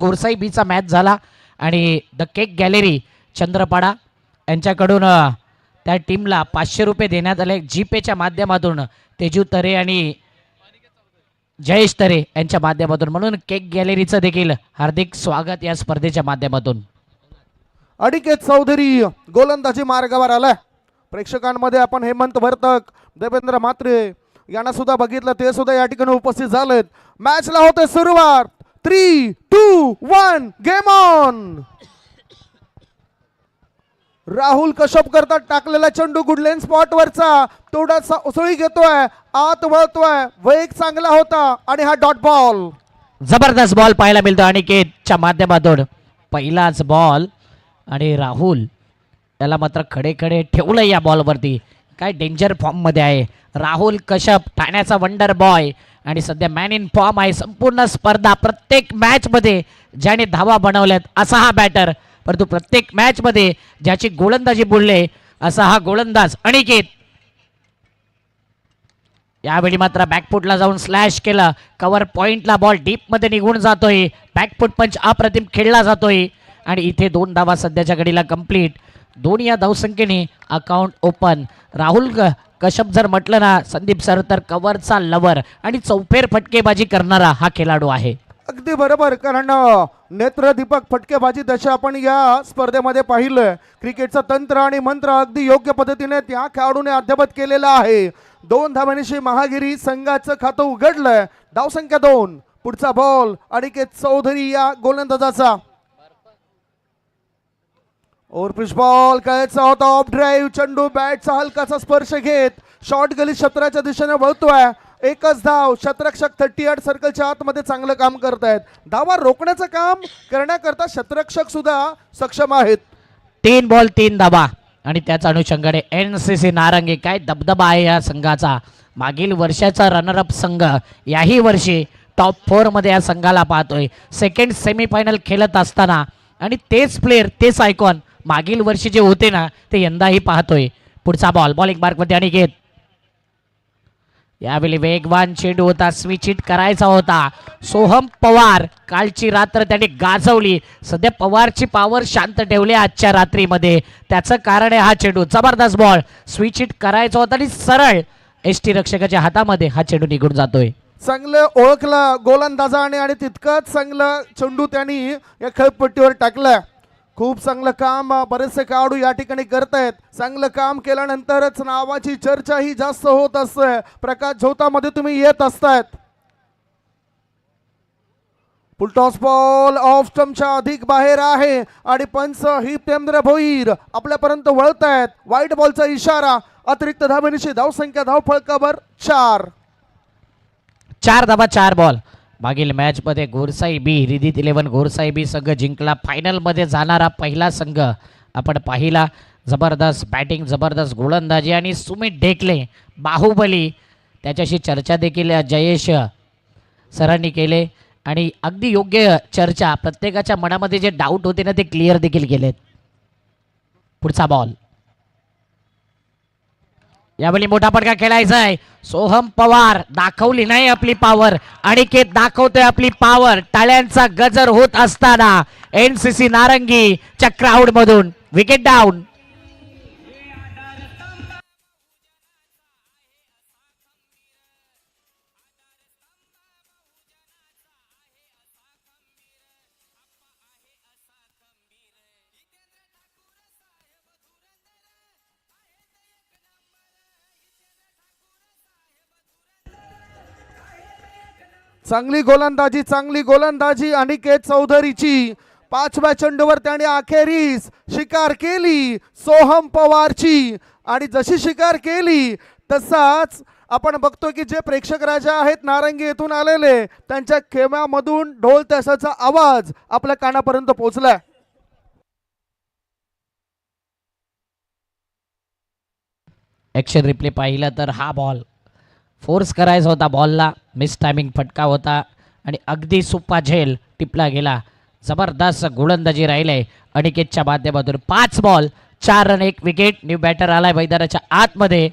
कोरसाई बीचा मॅच झाला आणि द केक गॅलरी चंद्रपाडा यांच्याकडून त्या टीमला 500 रुपये देण्यात आले जीपेच्या माध्यमातून तेजू तरे आणि जयेश तरे यांच्या माध्यमातून. म्हणून केक गॅलरीचं देखील हार्दिक स्वागत या स्पर्धेच्या माध्यमातून. अनिकेत चौधरी गोलंदाजी मार्गावर आलाय. प्रेक्षकांमध्ये आपण हेमंत वर्तक, देवेंद्र म्हात्रे यांना सुद्धा बघितलं, ते सुद्धा या ठिकाणी उपस्थित झालेत. मॅचला होते सुरुवात. 3, 2, 1 गेम ऑन. राहुल कश्यप करतात टाकलेला चेंडू गुडलेन स्पॉट वरचा थोडासा उसळी घेतोय, आत वळतोय, वेग चांगला होता आणि हा डॉट बॉल. जबरदस्त बॉल पाहायला मिळतो अनिकेतच्या माध्यमातून. पहिलाच बॉल आणि राहुल त्याला मात्र खडे खडे ठेवलं या बॉलवरती. काय डेंजर फॉर्म मध्ये आहे राहुल कश्यप, ठाण्याचा वंडर बॉय आणि सध्या मॅन इन फॉर्म आहे. संपूर्ण स्पर्धा प्रत्येक मॅच मध्ये ज्याने धावा बनवल्यात असा हा बॅटर, परंतु प्रत्येक मॅच मध्ये ज्याची गोलंदाजी बोलले असा हा गोलंदाज अनिकेत. यावेळी मात्र बॅकफुटला जाऊन स्लॅश केलं, कव्हर पॉइंटला बॉल डीप मध्ये निघून जातोय. बॅकफुट पंच अप्रतिम खेळला जातोय आणि इथे 2 धावा सध्याच्या घडीला कंप्लीट. 2 या धावसंख्येने अकाउंट ओपन. राहुल कश्यप जर म्हटलं ना संदीप सर तर कव्हरचा लवर आणि चौफेर फटकेबाजी करणारा हा खेळाडू आहे. अगदी बरोबर, कारण नेत्रदीपक फटकेबाजी दशा आपण या स्पर्धेमध्ये पाहिलं. क्रिकेटचं तंत्र आणि मंत्र अगदी योग्य पद्धतीने त्या खेळाडूने अद्यावत केलेला आहे. 2 धावांशी महागिरी संघाचं खातं उघडलंय. धावसंख्या 2. पुढचा बॉल अनिकेत चौधरी या गोलंदाजाचा. ओव्हरपिच बॉल करायचा होता, ऑफ ड्राईव्ह चेंडू बॅटचा हलकाचा स्पर्श घेत शॉर्ट गली क्षेत्राच्या दिशेने वळतोय. एकच धाव. क्षेत्ररक्षक 38 सर्कलच्या आतमध्ये चांगलं काम करतायत. धावा रोखण्याचं काम करण्याकरता क्षेत्ररक्षक सुद्धा सक्षम आहेत. 3 बॉल 3 धावा आणि त्याच अनुषंगाने NCC नारंगी काय दबदबा आहे या संघाचा. मागील वर्षाचा रनरअप संघ याही वर्षी टॉप 4 मध्ये या संघाला पाहतोय. सेकंड सेमीफायनल खेळत असताना आणि तेच प्लेयर तेच आयकॉन मागील वर्षी जे होते ना ते यंदाही पाहतोय. पुढचा बॉल बॉलिंग मार्कमध्ये अनिकेत. यावेळी वेगवान चेंडू होता, स्विच हिट करायचा होता. सोहम पवार कालची रात्र त्याने गाजवली. सध्या पवारची पावर शांत ठेवली आजच्या रात्रीमध्ये, त्याचं कारण आहे हा चेंडू. जबरदस्त बॉल, स्विच हिट करायचा होता आणि सरळ एसटी रक्षकाच्या हातामध्ये हा चेंडू निघून जातोय. चांगलं ओळखलं गोलंदाजाने आणि तितकंच चांगलं चेंडू त्यांनी या खेळपट्टीवर टाकलं. खूप चांगलं काम बरेचसे खेळाडू या ठिकाणी करतायत. चांगलं काम केल्यानंतरच नावाची चर्चा ही जास्त होत असते. प्रकाश झोतामध्ये तुम्ही येत असतायत. फुलटॉस बॉल ऑफ स्टंपच्या अधिक बाहेर आहे आणि पंच हितेंद्र भोईर आपल्यापर्यंत वळतायत. व्हाईट बॉलचा इशारा. अतिरिक्त धावेनिशी धावसंख्या धावफळकावर 4. 4 धावा 4 बॉल. मागील मॅच मध्ये घोरसाई बी रिदीत 11 घोरसाई बी संघ जिंकला. फायनल मध्ये जाणारा पहिला संघ आपण पाहिला. जबरदस्त बॅटिंग, जबरदस्त गोलंदाजी आणि सुमित ढेकले बाहुबली त्याच्याशी चर्चा देखील जयेश सरांनी केले आणि अगदी योग्य चर्चा. प्रत्येकाच्या मनामध्ये जे डाऊट होते ना ते क्लिअर देखील केलेत. पुढचा बॉल. यावेळी मोठा फटका खेळायचा आहे. सोहम पवार दाखवली नाही आपली पॉवर, अनिकेत दाखवतोय आपली पॉवर. टाळ्यांचा गजर होत असताना NCC नारंगी चक्र आउट मधून विकेट डाऊन. चांगली गोलंदाजी अनिकेत चौधरीची. 5व्या चेंडूवर त्याने अखेरीस शिकार केली सोहम पवारची आणि जशी शिकार केली तसाच आपण बघतो की जे प्रेक्षक राजा आहेत नारंगी येथून आलेले त्यांच्या खेमामधून ढोल ताशाचा आवाज आपल्या कानापर्यंत पोहोचलाय. ॲक्शन रिप्ले पाहिला तर हा बॉल फोर्स करायचा होता, बॉलला मिस टायमिंग फटका होता आणि अगदी सुप्पा झेल टिपला गेला. जबरदस्त गोलंदाजी राहिले अनिकेतच्या माध्यमातून. 5 ball 4 run 1 wicket. New batter आलाय मैदानाच्या आतमध्ये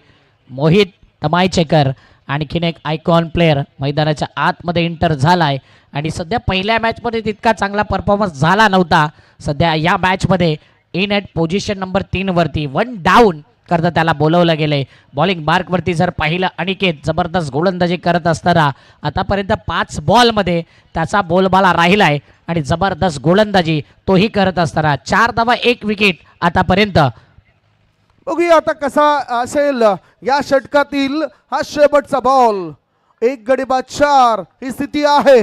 मोहित तमायचेकर आणखीन एक आयकॉन प्लेअर मैदानाच्या आतमध्ये एंटर झालाय आणि सध्या पहिल्या मॅचमध्ये तितका चांगला परफॉर्मन्स झाला नव्हता. सध्या या मॅचमध्ये इन ॲट पोझिशन नंबर 3 वरती 1 डाऊन करता त्याला बोलवलं गेलंय. बॉलिंग मार्कवरती जर पाहिलं अनिकेत जबरदस्त गोलंदाजी करत असताना आतापर्यंत 5 बॉलमध्ये त्याचा बोलबाला राहिलाय आणि जबरदस्त गोलंदाजी तोही करत असताना 4 धावा 1 विकेट आतापर्यंत. बघूया आता कसा असेल या षटकातील हा शेवटचा बॉल. 1 गडी बाद 4 ही स्थिती आहे.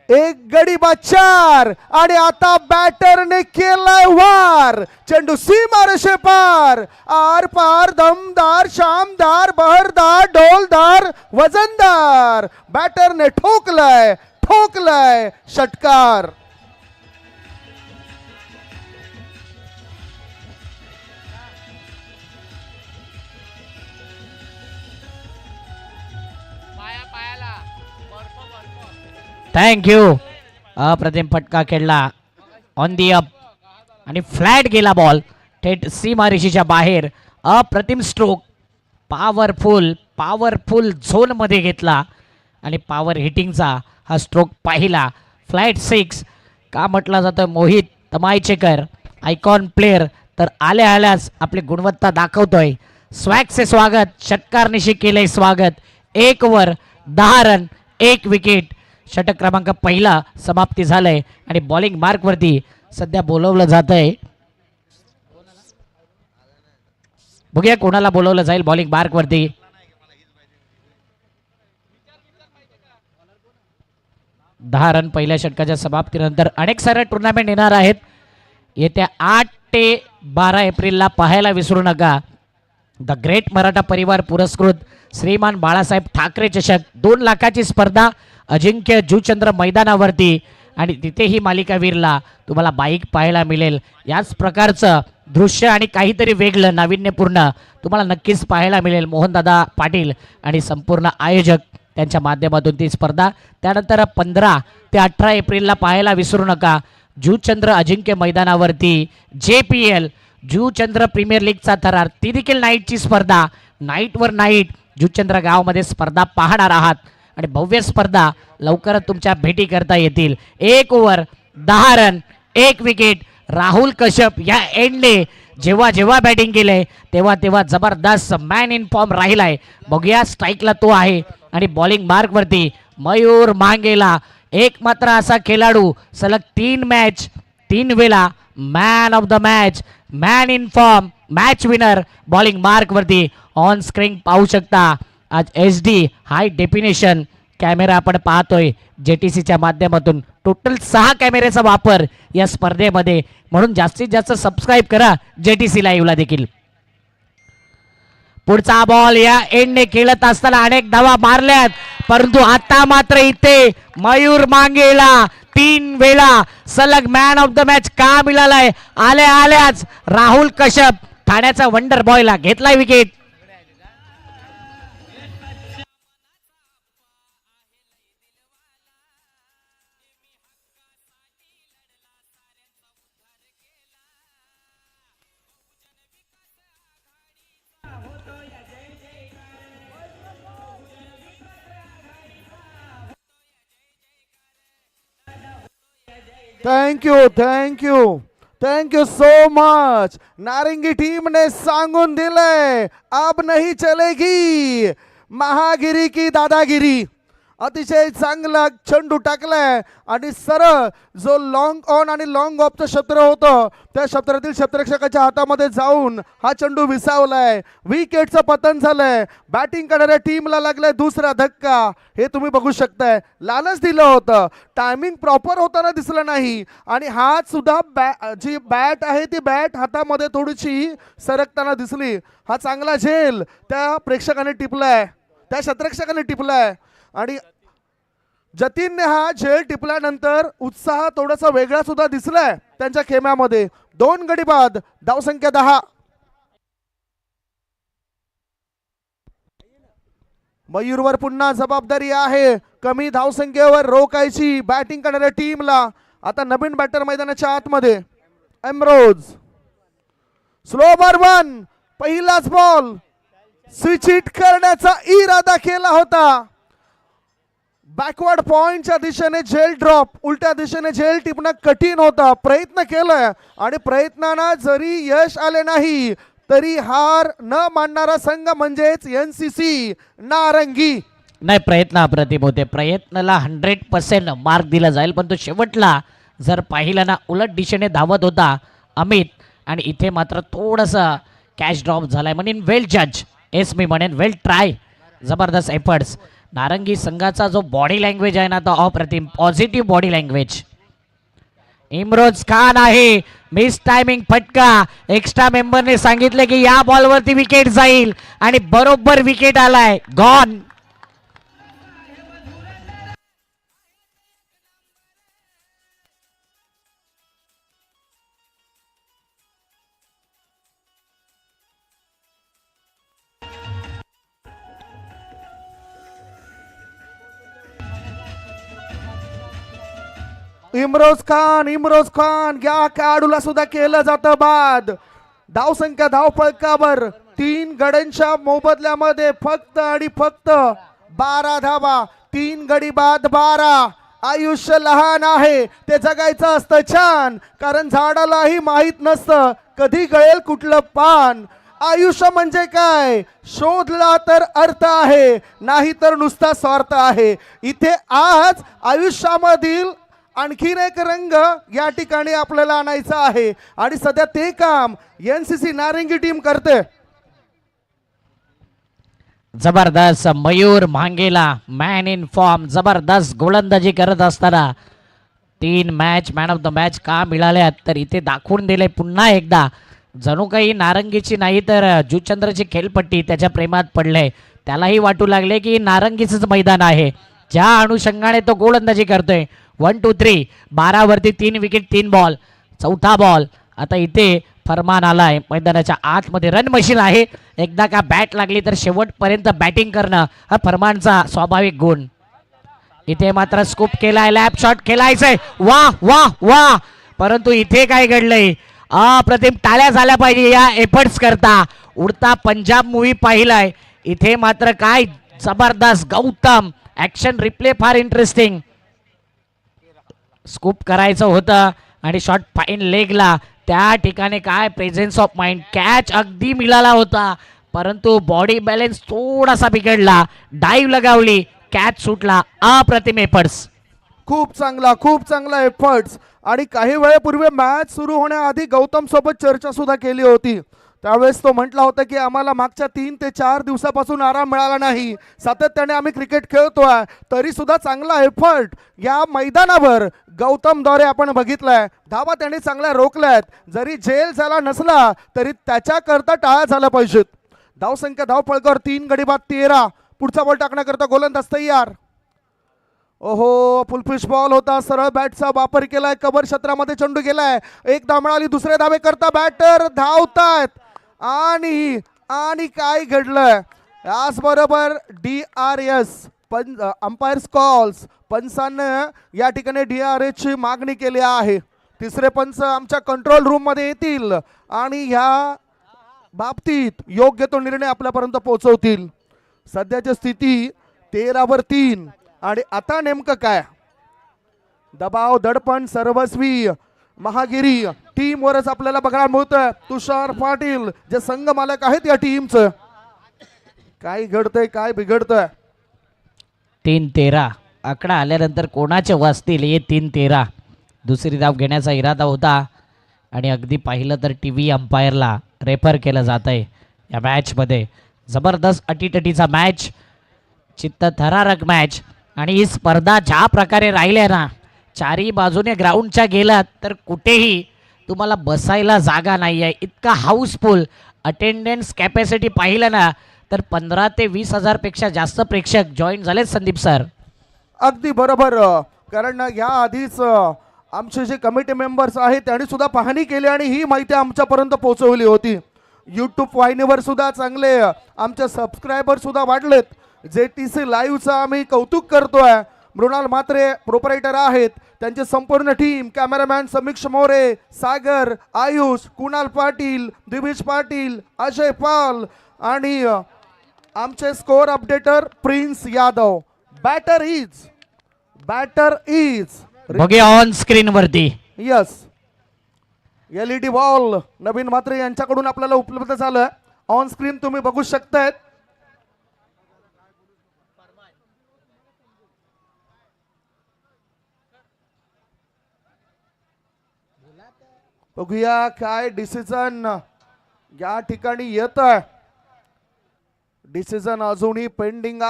1 गडी बाद 4 आणि आता बॅटरने केलाय वार. चेंडू सीमारेषे पार, आर पार, दमदार, शामदार, बहरदार, डोलदार, वजनदार. बॅटरने ठोकलाय ठोकलाय षटकार. थँक्यू. अप्रतिम फटका खेळला ऑन दी अप आणि फ्लॅट गेला बॉल थेट सीमारेषेच्या बाहेर. अप्रतिम स्ट्रोक, पॉवरफुल झोनमध्ये घेतला आणि पॉवर हिटिंगचा हा स्ट्रोक पाहिला. फ्लॅट 6 का म्हटला जातं मोहित तमायचेकर आयकॉन प्लेअर तर आल्या आल्याच आपली गुणवत्ता दाखवतोय. स्वॅगचे स्वागत, षटकारनिशी केलंय स्वागत. 1 ओव्हर 10 रन 1 विकेट. षटक क्रमांक पहिला समाप्ती झालंय आणि बॉलिंग मार्कवरती सध्या बोलवलं जात आहे. बघूया कोणाला बोलवलं जाईल बॉलिंग मार्कवरती. दहा रन पहिल्या षटकाच्या समाप्तीनंतर अनेक साऱ्या टुर्नामेंट येणार आहेत. येत्या 8 ते 12 एप्रिलला पाहायला विसरू नका. द ग्रेट मराठा परिवार पुरस्कृत श्रीमान बाळासाहेब ठाकरे चषक 2 लाखाची स्पर्धा अजिंक्य जुचंद्र मैदानावरती आणि तिथेही मालिकावीरला तुम्हाला बाईक पाहायला मिळेल. याच प्रकारचं दृश्य आणि काहीतरी वेगळं नाविन्यपूर्ण तुम्हाला नक्कीच पाहायला मिळेल. मोहनदादा पाटील आणि संपूर्ण आयोजक त्यांच्या माध्यमातून ती स्पर्धा. त्यानंतर 15 ते 18 एप्रिलला पाहायला विसरू नका जुचंद्र अजिंक्य मैदानावरती JPL जुचंद्र प्रीमियर लीगचा थरार. ती देखील नाईटची स्पर्धा. नाईटवर नाईट जुचंद्र गावामध्ये स्पर्धा पाहणार आहात आणि भव्य स्पर्धा लवकरच तुमच्या भेटी करता येतील. 1 over 10 run 1 wicket. Rahul Kashyap या एंडने जेव्हा जेव्हा बॅटिंग केले तेव्हा जबरदस्त मॅन इन फॉर्म राहिलाय. बघूया स्ट्राईकला तो आहे आणि बॉलिंग मार्कवरती मयूर मांगेला एक मात्र असा खेळाडू सलग 3 मॅच 3 वेळा man of the match, man in form, match winner. Bowling मार्कवरती ऑन स्क्रीन पाहू शकता. आज HD हाय डेफिनेशन कॅमेरा आपण पाहतोय JTCच्या माध्यमातून. टोटल 6 कॅमेऱ्याचा वापर या स्पर्धेमध्ये, म्हणून जास्तीत जास्त सबस्क्राईब करा JTC लाईव्हला देखील. पुढचा बॉल या एंडने खेळत असताना अनेक धावा मारल्यात, परंतु आता मात्र इथे मयूर मांगेला 3 वेळा सलग मॅन ऑफ द मॅच का मिळालाय. आल्याच राहुल कश्यप ठाण्याचा वंडर बॉयला घेतलाय wicket. Thank you so much. नारंगी टीम ने सांगून दिलंय अब नहीं चलेगी महागिरी की दादागिरी. अतिशय चांगला चेंडू टाकलाय आणि सरळ जो लॉंग ऑन आणि लॉंग ऑफचं क्षेत्र होतं त्या क्षेत्रातील क्षेत्ररक्षकाच्या हातामध्ये जाऊन हा चेंडू विसावलाय. विकेटचं पतन झालंय. बॅटिंग करणाऱ्या टीमला लागलाय दुसरा धक्का. हे तुम्ही बघू शकताय. लालच दिलं होतं, टायमिंग प्रॉपर होताना दिसलं नाही आणि हात सुद्धा जी बॅट आहे ती बॅट हातामध्ये थोडीशी सरकताना दिसली. हा चांगला झेल त्या प्रेक्षकाने टिपलाय, त्या क्षेत्ररक्षकाने टिपलाय आणि जतीनने हा झेल टिपल्यानंतर उत्साह थोडासा वेगळा सुद्धा दिसलाय त्यांच्या खेम्यामध्ये. 2 गडी बाद, धावसंख्या 10. मयूरवर पुन्हा जबाबदारी आहे कमी धावसंख्येवर रोखायची बॅटिंग करणाऱ्या टीमला. आता नवीन बॅटर मैदानाच्या आतमध्ये एमरोज. स्लो ओव्हर 1, पहिलाच बॉल. स्विच हिट करण्याचा इरादा केला होता. बॅकवर्ड पॉइंटच्या दिशेने झेल ड्रॉप, उलट्या दिशेने झेल टिपणं कठीण होता. प्रयत्न केलाय आणि प्रयत्नांना जरी यश आले नाही तरी हार न मानणारा संघ म्हणजेच NCC नारंगी. नाही, प्रयत्न अप्रतिम होते. प्रयत्नाला 100% मार्क दिला जाईल, पण तो शेवटला जर पाहिलं ना उलट दिशेने धावत होता अमित, आणि इथे मात्र थोडंसं कॅच ड्रॉप झालाय. म्हणेन वेल जज, एस मी म्हणेन वेल ट्राय, जबरदस्त एफर्ट्स. नारंगी संघाचा जो बॉडी लँग्वेज आहे ना तो अप्रतिम, positive body language. Imroz Khan आहे, मिस टायमिंग फटका. एक्स्ट्रा मेंबरने सांगितले की या बॉलवरती विकेट जाईल आणि बरोबर विकेट आलाय, गॉन. इम्रोज खान या खेळाडूला सुद्धा केलं जातं बाद. धावसंख्या धावफलकावर 3 गड्यांच्या मोबदल्यामध्ये फक्त आणि फक्त 12 धावा. 3 गडी बाद 12. आयुष्य लहान आहे, ते जगायचं असतं छान, कारण झाडालाही माहित नसतं कधी गळेल कुठलं पान. आयुष्य म्हणजे काय, शोधला तर अर्थ आहे, नाही तर नुसता स्वार्थ आहे. इथे आज आयुष्यामधील आणखीन एक रंग या ठिकाणी आपल्याला आणायचा आहे आणि सध्या ते काम NCC नारंगी टीम करते. जबरदस्त मयूर म्हांगेला मॅन इन फॉर्म, जबरदस्त गोलंदाजी करत असताना 3 match man of the match का मिळाल्यात तर इथे दाखवून दिले पुन्हा एकदा. जणू काही नारंगीची नाही तर जुचंद्रची खेळपट्टी त्याच्या प्रेमात पडले. त्यालाही वाटू लागले की नारंगीचंच मैदान आहे. ज्या अनुषंगाने तो गोलंदाजी करतोय. 1 2 3 12 वरती 3 विकेट 3 बॉल. चौथा बॉल आता इथे फरमान आलाय. मैदानाच्या आतमध्ये रन मशीन आहे. एकदा का बॅट लागली तर शेवटपर्यंत बॅटिंग करणं हा फरमानचा स्वाभाविक गुण. इथे मात्र स्कूप केलाय, लॅप शॉट केलायचंय, वा वा वा. परंतु इथे काय घडलंय, अप्रतिम टाळ्या झाल्या पाहिजे या एफर्ट्स करता. उडता पंजाब मूवी पाहिलाय, इथे मात्र काय जबरदस्त गौतम ऍक्शन रिप्ले फार इंटरेस्टिंग. स्कूप करायचं होतं आणि शॉट फाईन लेगला. त्या ठिकाणी काय प्रेझेन्स ऑफ माइंड, कॅच अगदी मिळाला होता परंतु बॉडी बॅलन्स थोडासा बिघडला. डाईव्ह लगावली, कॅच सुटला. अप्रतिम एफर्ट्स, खूप चांगला एफर्ट्स. आणि काही वेळेपूर्वी मॅच सुरू होण्याआधी गौतम सोबत चर्चा सुद्धा केली होती. त्यावेळेस तो म्हटला होता की आम्हाला मागच्या 3 ते 4 दिवसापासून आराम मिळाला नाही, सातत्याने आम्ही क्रिकेट खेळतोय, तरी सुद्धा चांगला एफर्ट या मैदानावर गौतमद्वारे आपण बघितलाय. धावा त्याने चांगल्या रोखल्यात, जरी झेल झाला नसला तरी त्याच्याकरता टाळ्या झाल्या पाहिजेत. धावसंख्या धावफलकावर 3 गडी बाद 13. पुढचा बॉल टाकण्याकरता गोलंदाज तयार. ओहो, फुलफिश बॉल होता, सरळ बॅटचा वापर केलाय, कव्हर क्षेत्रामध्ये चेंडू गेलाय. एक धाव मिळाली, दुसरे धावे करता बॅटर धावतायत आणि काय घडलंय याचबरोबर DRS अंपायर्स कॉल्स, पंचांना या ठिकाणी DRS ची मागणी केली आहे. तिसरे पंच आमच्या कंट्रोल रूम मध्ये येतील आणि ह्या बाबतीत योग्य तो निर्णय आपल्यापर्यंत पोहोचवतील. सध्याची स्थिती 13 वर 3. आणि आता नेमकं काय, दबाव दडपण सर्वस्वी महागिरी टीमवरच आपल्याला बघायला मिळतंय. तुषार पाटील जे संघ मालक आहेत या टीमचं, काय घडतंय काय बिघडतंय. 3-13 आकडा आल्यानंतर कोणाचे वाचतील हे 3-13. दुसरी धाव घेण्याचा इरादा होता आणि अगदी पाहिलं तर TV अंपायरला रेफर केलं जात आहे या मॅचमध्ये. जबरदस्त अटीतटीचा मॅच, चित्त थरारक मॅच. आणि ही स्पर्धा ज्या प्रकारे राहिल्या ना, चारी बाजूने ग्राउंडच्या गेलात तर कुठेही तुम्हाला बसायला जागा नाही आहे. इतका हाऊसफुल अटेंडन्स कॅपॅसिटी पाहिलं ना तर 15 ते 20 हजार पेक्षा जास्त प्रेक्षक जॉईन झाले. संदीप सर, अगदी बरोबर. कारण या आधीच आमचे जे कमिटी मेंबर्स आहेत त्यांनी सुद्धा पाहणी केली आणि ही माहिती आमच्यापर्यंत पोहोचवली होती. यूट्यूब वाहिनीवर सुद्धा चांगले आमचे सबस्क्रायबर सुद्धा वाढलेत. JTC लाईव्हचं आम्ही कौतुक करतोय. मृणाल म्हात्रे प्रोपरायटर आहेत, त्यांची संपूर्ण टीम, कॅमेरामॅन समीक्ष मोरे, सागर, आयुष, कुणाल पाटील, दिविज पाटील, अजय पाल आणि आमचे score updater Prince Yadav. Batter is बघूया ऑन स्क्रीन वरती. Yes, LED ball Navin Mhatre यांच्याकडून आपल्याला उपलब्ध झालं. ऑन स्क्रीन तुम्ही बघू शकताय. बघूया काय डिसिजन या ठिकाणी येत आहे. डिसिजन अजूनही पेंडिंग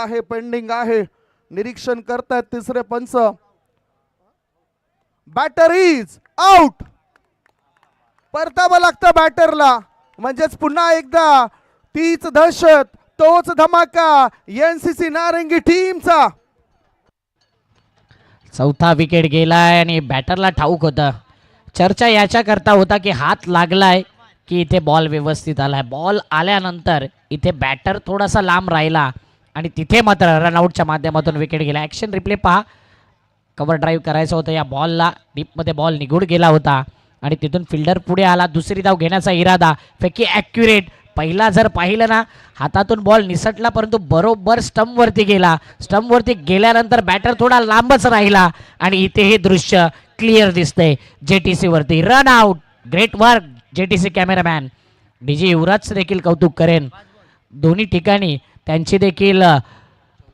आहे. निरीक्षण करतायत तिसरे पंच. Batter is out. परतावं लागतं बॅटरला, म्हणजेच पुन्हा एकदा तीच दहशत, तोच धमाका NCC नारंगी टीमचा. चौथा विकेट गेलाय आणि बॅटरला ठाऊक होता. चर्चा याच्या करता होता की हात लागलाय की इथे बॉल व्यवस्थित आलाय. बॉल आल्यानंतर इथे बॅटर थोडासा लांब राहिला आणि तिथे मात्र रनआउटच्या माध्यमातून विकेट गेला. ॲक्शन रिप्ले पहा. कव्हर ड्राईव्ह करायचं होतं या बॉलला, डीपमध्ये बॉल निघून गेला होता आणि तिथून फिल्डर पुढे आला. दुसरी धाव घेण्याचा इरादा, फेकी ॲक्युरेट. पहिला जर पाहिलं ना, हातातून बॉल निसटला परंतु बरोबर स्टंपवरती गेला. स्टंपवरती गेल्यानंतर बॅटर थोडा लांबच राहिला आणि इथे हे दृश्य क्लिअर दिसतंय JTC वरती. Run out. Great work JTC cameraman. DJ युवराजचं देखील कौतुक करेन. दोन्ही ठिकाणी त्यांची देखील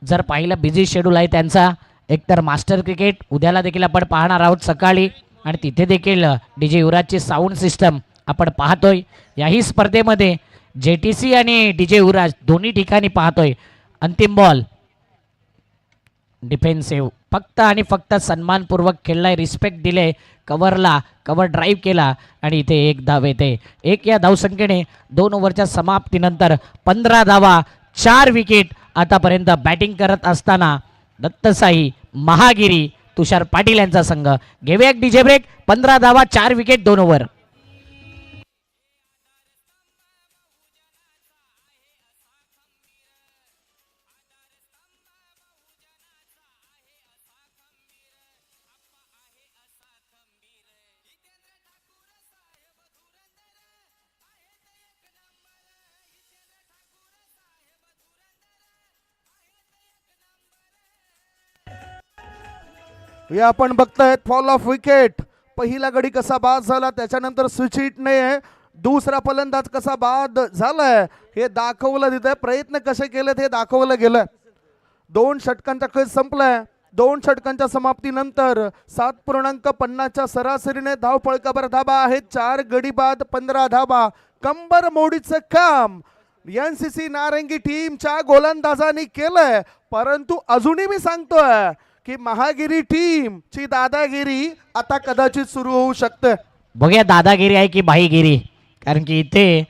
जर पाहिलं बिझी शेड्यूल आहे त्यांचा. एकतर मास्टर क्रिकेट उद्याला देखील आपण पाहणार आहोत सकाळी आणि तिथे देखील DJ युवराजची साऊंड सिस्टम आपण पाहतोय. याही स्पर्धेमध्ये JTC आणि DJ युवराज दोन्ही ठिकाणी पाहतोय. अंतिम बॉल डिफेन्सिव्ह, फक्त आणि फक्त सन्मानपूर्वक खेळलाय, रिस्पेक्ट दिले, कव्हरला कव्हर ड्राईव्ह केला आणि इथे एक धाव येते. एक या धावसंख्येने 2 ओव्हरच्या समाप्तीनंतर 15 धावा, 4 विकेट. आतापर्यंत बॅटिंग करत असताना दत्तसाई, महागिरी, तुषार पाटील यांचा संघ. घेऊया एक DJ ब्रेक. 15 धावा, 4 विकेट, 2 ओव्हर. हे आपण बघतायत फॉल ऑफ विकेट. पहिला गडी कसा बाद झाला, त्याच्यानंतर स्विच हिटने दुसरा फलंदाज कसा बाद झालाय हे दाखवलं तिथे. प्रयत्न कसे केलेत हे दाखवलं गेलं. 2 षटकांचा खेळ संपलाय. 2 षटकांच्या समाप्तीनंतर 7.50च्या सरासरीने धावफळकावर धाबा आहेत. 4 गडी बाद, 15 धाबा. कंबर मोडीचं काम NCC नारंगी टीमच्या गोलंदाजांनी केलंय. परंतु अजूनही मी सांगतोय की महागिरी टीम ची दादागिरी आता कदाचित सुरू होऊ शकते. बघूया दादागिरी आहे की भाईगिरी, कारण की इथे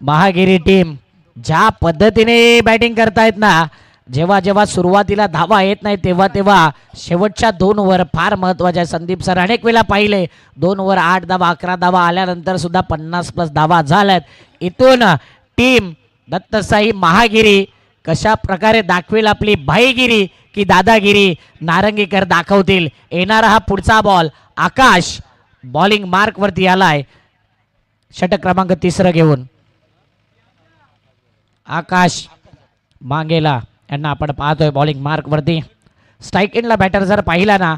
महागिरी टीम ज्या पद्धतीने बॅटिंग करतायत ना, जेव्हा जेव्हा सुरुवातीला धावा येत नाही तेव्हा तेव्हा शेवटच्या 2 ओव्हर फार महत्त्वाच्या आहे. संदीप सर अनेक वेळा पाहिले 2 ओव्हर 8 धावा 11 धावा आल्यानंतर सुद्धा 50+ धावा झाल्यात. इथून टीम दत्तसाई महागिरी कशा प्रकारे दाखवेल आपली भाईगिरी की दादागिरी नारंगीकर दाखवतील. येणारा हा पुढचा बॉल आकाश बॉलिंग मार्क वरती आलाय, षटक क्रमांक 3 घेऊन. आकाश मांगेला यांना आपण पाहतोय बॉलिंग मार्क वरती. स्ट्राईक एंडला बॅटर जर पाहिला ना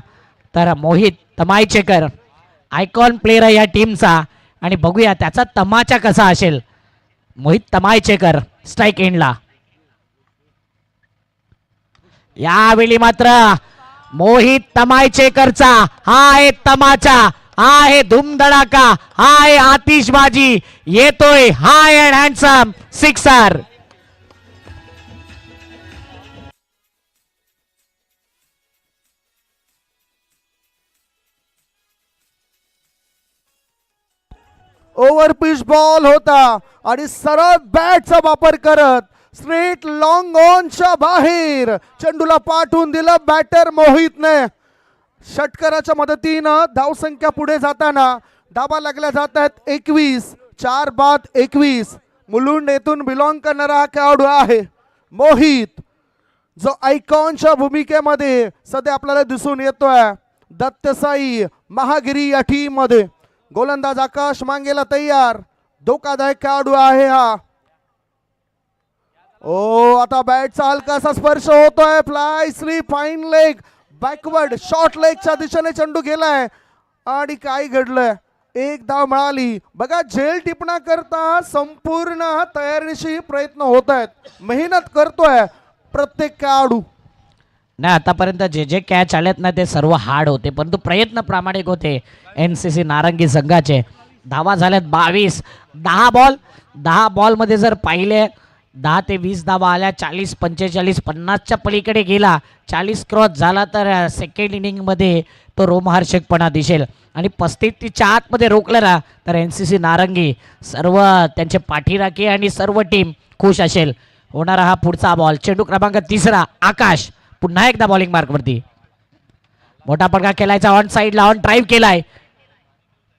तर मोहित तमायचेकर आयकॉन प्लेयर आहे या टीमचा आणि बघूया त्याचा तमाचा कसा असेल. मोहित तमायचेकर स्ट्राईक एंडला. यावेळी मात्र मोहित तमायचेकरचा हा आहे तमाचा, हा आहे धूमधडाका, हा आहे आतिषबाजी. येतोय high and handsome sixer. Over pitch ball होता आणि सरळ बॅटचा वापर करत स्ट्रेट लॉंग ऑनच्या बाहेर चेंडूला पाठवून दिलं बॅटर मोहितने. षटकाराच्या मदतीनं धावसंख्या पुढे जाताना धाबा लागल्या जात आहेत 21. 4 बाद 21. मुलुंड येथून बिलॉंग करणारा हा खेळाडू आहे मोहित, जो आयकॉनच्या भूमिकेमध्ये सध्या आपल्याला दिसून येतोय दत्तसाई महागिरी या टीम मध्ये. गोलंदाज आकाश मांगेला तयार. धोकादायक खेळाडू आहे हा. ओ आता बॅटचा हलकासा स्पर्श होतोय. Fly slip fine leg backward short लेगच्या दिशेने चेंडू गेलाय आणि काय घडलंय. एक धाव मिळाली. बघा झेल टिपणा करता संपूर्ण तयारीशी प्रयत्न होत आहेत. मेहनत करतोय प्रत्येक खेळाडू. नाही आतापर्यंत जे जे कॅच आलेत ना ते सर्व हार्ड होते, परंतु प्रयत्न प्रामाणिक होते NCC नारंगी संघाचे. धावा झाल्यात 22. 10 बॉलमध्ये जर पाहिले 10 ते 20 धावा आल्या. 40 45 50च्या पलीकडे गेला. 40 क्रॉस झाला तर सेकंड इनिंगमध्ये तो रोमहर्षकपणा दिसेल आणि 35च्या आतमध्ये रोखलं ना तर NCC नारंगी सर्व त्यांचे पाठीराखे आणि सर्व टीम खुश असेल. होणारा हा पुढचा बॉल. चेंडू क्रमांक 3 आकाश पुन्हा एकदा बॉलिंग मार्कवरती. मोठा पडका केलायचा ऑन साईडला. ऑन ड्राईव्ह केलाय.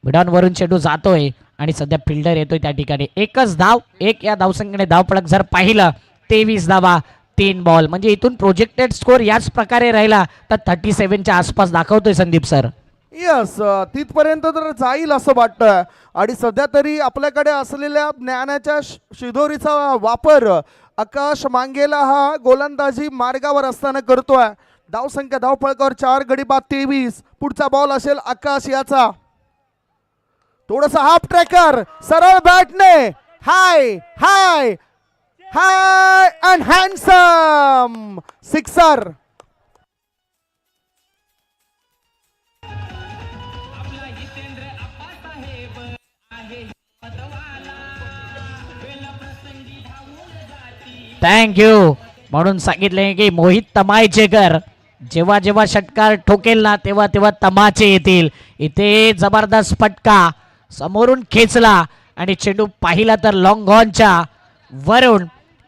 मिडॉन वरून चेंडू जातोय आणि सध्या फिल्डर येतोय त्या ठिकाणी. एकच धाव. एक या धावसंख्येने धावफलक जर पाहिलं 23 धावा 3 बॉल. म्हणजे इथून प्रोजेक्टेड स्कोर याच प्रकारे राहिला तर 37च्या आसपास दाखवतोय संदीप सर. यस तिथपर्यंत तर जाईल असं वाटतं. आणि सध्या तरी आपल्याकडे असलेल्या ज्ञानाच्या शिदोरीचा वापर आकाश मांगेला हा गोलंदाजी मार्गावर असताना करतोय. धावसंख्या धावफळकावर 4 गडी बाद 23. पुढचा बॉल असेल आकाश याचा. थोडासा हाफ ट्रॅकर सरळ बॅटने हाय हाय हाय अँड हँडसम सिक्सर. थँक्यू म्हणून सांगितले की मोहित तमायचेकर जेव्हा जेव्हा षटकार ठोकेल ना तेव्हा तेव्हा तमाचे येतील. इथे जबरदस्त फटका समोरून खेचला आणि चेंडू पाहिला तर लॉंग ऑनच्या वरून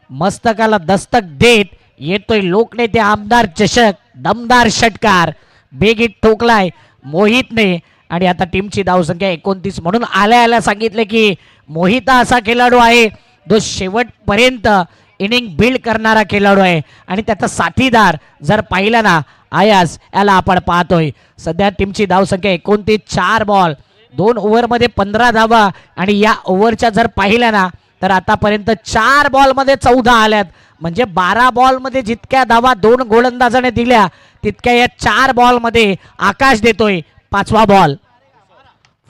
मस्तकाला दस्तक देत येतोय लोकनेते आमदार चषक. दमदार षटकार बेगीत ठोकलाय मोहितने आणि आता टीमची धावसंख्या 29. म्हणून आल्या सांगितले की मोहित असा खेळाडू आहे जो शेवटपर्यंत इनिंग बिल्ड करणारा खेळाडू आहे आणि त्याचा साथीदार जर पाहिला ना आयास याला आपण पाहतोय. सध्या टीमची धावसंख्या 29. 4 बॉल 2 ओव्हरमध्ये 15 धावा आणि या ओव्हरच्या जर पाहिल्या ना तर आतापर्यंत 4 बॉलमध्ये 14 आल्यात. म्हणजे 12 बॉलमध्ये जितक्या धावा 2 गोलंदाजाने दिल्या तितक्या या 4 बॉलमध्ये आकाश देतोय 5वा बॉल.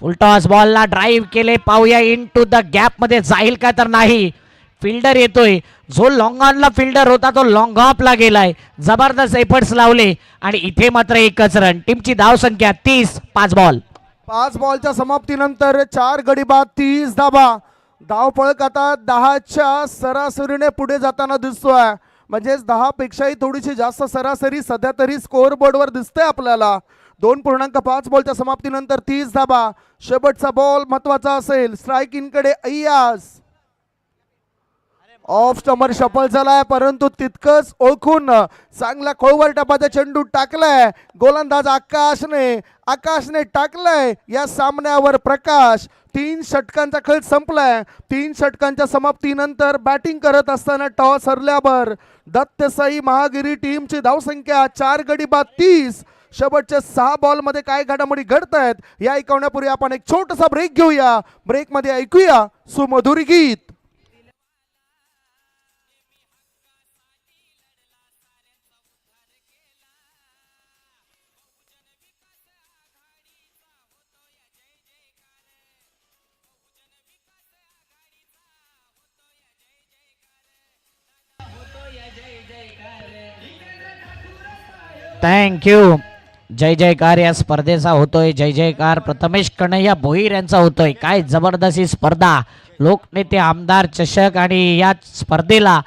फुलटॉस बॉलला ड्राईव्ह केले. पाहूया इन टू द गॅप मध्ये जाईल का तर नाही. फिल्डर येतोय. जो लॉंग ऑनला फिल्डर होता तो लॉंग ऑफला गेलाय. जबरदस्त एफर्ट्स लावले आणि इथे मात्र एकच रन. टीमची धावसंख्या 30. 5 बॉल. 5 बॉलच्या समाप्तीनंतर 4 गडी बाद 30 धावा. धावफळक आता 10च्या सरासरीने पुढे जाताना दिसतोय. म्हणजेच 10 पेक्षाही थोडीशी जास्त सरासरी सध्या तरी स्कोअर बोर्डवर दिसतंय आपल्याला. 2.5 बॉलच्या समाप्तीनंतर 30 धावा. शेवटचा बॉल महत्वाचा असेल. स्ट्राईक इनकडे अय्याज. ऑफ स्टंपर शफल झालाय परंतु तितकंच ओळखून चांगला खोलवर टपाचा चेंडू टाकलाय गोलंदाज आकाशने टाकलाय या सामन्यावर प्रकाश. 3 षटकांचा खेळ संपलाय. 3 षटकांच्या समाप्तीनंतर बॅटिंग करत असताना टॉस हरल्यावर दत्तसाई महागिरी टीमची धावसंख्या 4 गडी बाद 30. शेवटच्या 6 बॉलमध्ये काय घडामोडी घडत आहेत या ऐकवण्यापूर्वी आपण एक छोटासा ब्रेक घेऊया. ब्रेकमध्ये ऐकूया सुमधुर गीत. थँक्यू. जय जयकार या स्पर्धेचा होतोय. जय जयकार प्रथमेश कन्हैया भोईर यांचा होतोय. काय जबरदस्त ही स्पर्धा. लोकनेते आमदार चषक आणि या स्पर्धेला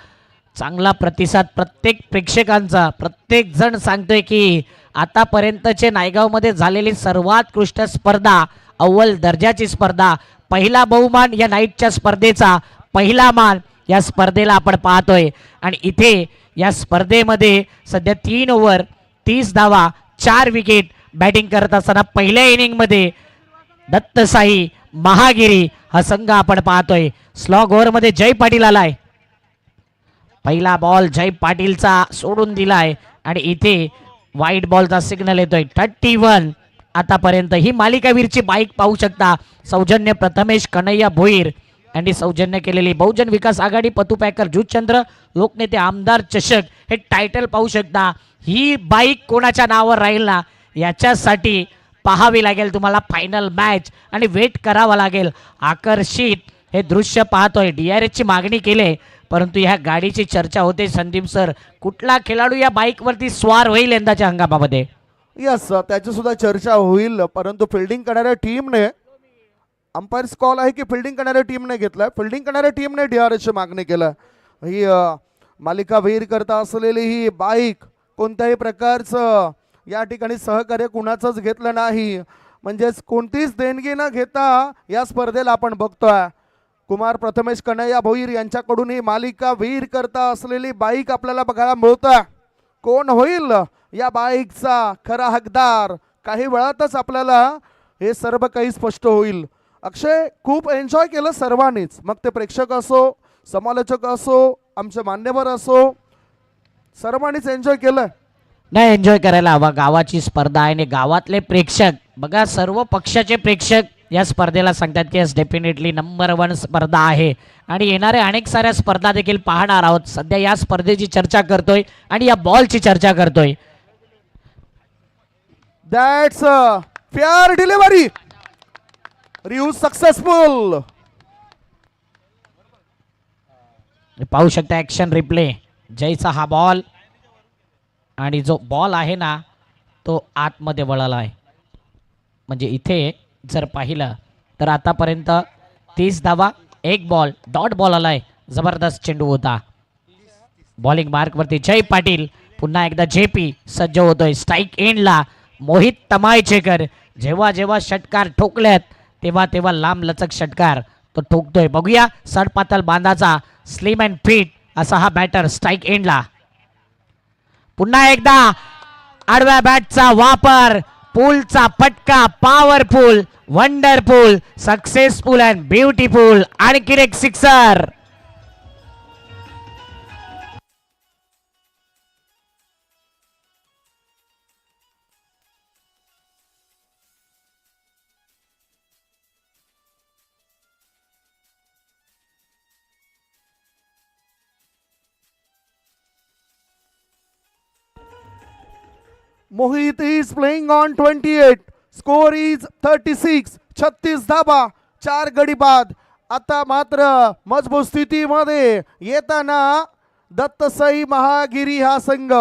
चांगला प्रतिसाद प्रत्येक प्रेक्षकांचा. प्रत्येक जण सांगतोय की आतापर्यंतचे नायगावमध्ये झालेली सर्वात उत्कृष्ट स्पर्धा, अव्वल दर्जाची स्पर्धा. पहिला बहुमान या नाईटच्या स्पर्धेचा, पहिला मान या स्पर्धेला आपण पाहतोय. आणि इथे या स्पर्धेमध्ये सध्या 3 ओव्हर 30 धावा 4 विकेट बॅटिंग करत असताना पहिल्या इनिंगमध्ये दत्तसाई महागिरी हा संघ आपण पाहतोय. स्लॉग ओव्हरमध्ये जय पाटील आलाय. पहिला बॉल जय पाटीलचा सोडून दिलाय आणि इथे वाईट बॉलचा सिग्नल येतोय. 31 आतापर्यंत. ही मालिकावीरची बाईक पाहू शकता. सौजन्य प्रथमेश कन्हैया भोईर. यांनी सौजन्य केलेली बहुजन विकास आघाडी पतू पॅकर जुचंद्र लोकनेते आमदार चषक हे टायटल पाहू शकता. ही बाईक कोणाच्या नावावर राहील ना याच्यासाठी पाहावी लागेल तुम्हाला फायनल मॅच आणि वेट करावा लागेल. आकर्षित हे दृश्य पाहतोय. DRS ची मागणी केली परंतु ह्या गाडीची चर्चा होते. संदीप सर, कुठला खेळाडू या बाईकवरती स्वार होईल यंदाच्या हंगामामध्ये? यस, त्याची सुद्धा चर्चा होईल परंतु फिल्डिंग करणाऱ्या टीमने अंपायर्स कॉल आहे की फिल्डिंग करणाऱ्या टीमने घेतलाय. फिल्डिंग करणाऱ्या टीमने DRS ची मागणी केलं. ही मालिका वीर करता असलेली ही बाईक कोणत्याही प्रकारचं या ठिकाणी सहकार्य कुणाचंच घेतलं नाही. म्हणजेच कोणतीच देणगी न घेता या स्पर्धेला आपण बघतोय. कुमार प्रथमेश कन्हैया भोईर यांच्याकडून ही मालिका वीर करता असलेली बाईक आपल्याला बघायला मिळतोय. कोण होईल या बाईकचा खरा हकदार? काही वेळातच आपल्याला हे सर्व काही स्पष्ट होईल. अक्षय, खूप एन्जॉय केलं सर्वांनीच, मग ते प्रेक्षक असो, समालोचक असो, आमचे मान्यवर असो, सर्वांनीच एन्जॉय केलं. नाही, एन्जॉय करायला हवा. गावाची स्पर्धा आहे आणि गावातले प्रेक्षक बघा, सर्व पक्षाचे प्रेक्षक या स्पर्धेला सांगतात की डेफिनेटली नंबर 1 स्पर्धा आहे आणि येणाऱ्या अनेक साऱ्या स्पर्धा देखील पाहणार आहोत. सध्या या स्पर्धेची चर्चा करतोय आणि या बॉलची चर्चा करतोय. That's fair delivery, review successful. पाहू शकता ऍक्शन रिप्ले. जयचा हा बॉल आणि जो बॉल आहे ना तो आतमध्ये वळाला आहे. म्हणजे इथे जर पाहिलं तर आतापर्यंत 30 धावा, 1 बॉल, डॉट बॉल आलाय. जबरदस्त चेंडू होता. बॉलिंग मार्कवरती जय पाटील. पुन्हा एकदा JP सज्ज होतोय. स्ट्राईक एंडला मोहित तमायचेकर. जेव्हा जेव्हा षटकार ठोकल्यात तेव्हा तेव्हा लांब लचक षटकार तो ठोकतोय. बघूया सडपातल बांधाचा स्लिम अँड फिट असा हा बॅटर स्ट्राईक एंडला. पुन्हा एकदा आडव्या बॅटचा वापर, पूलचा फटका, powerful, wonderful, successful and beautiful. आणखी एक sixer. Mohit is playing on 28. Score is 36. 36 धाबा, 4 गडी बाद. आता मात्र मजबूत स्थितीमध्ये येताना दत्तसाई महागिरी हा संघ.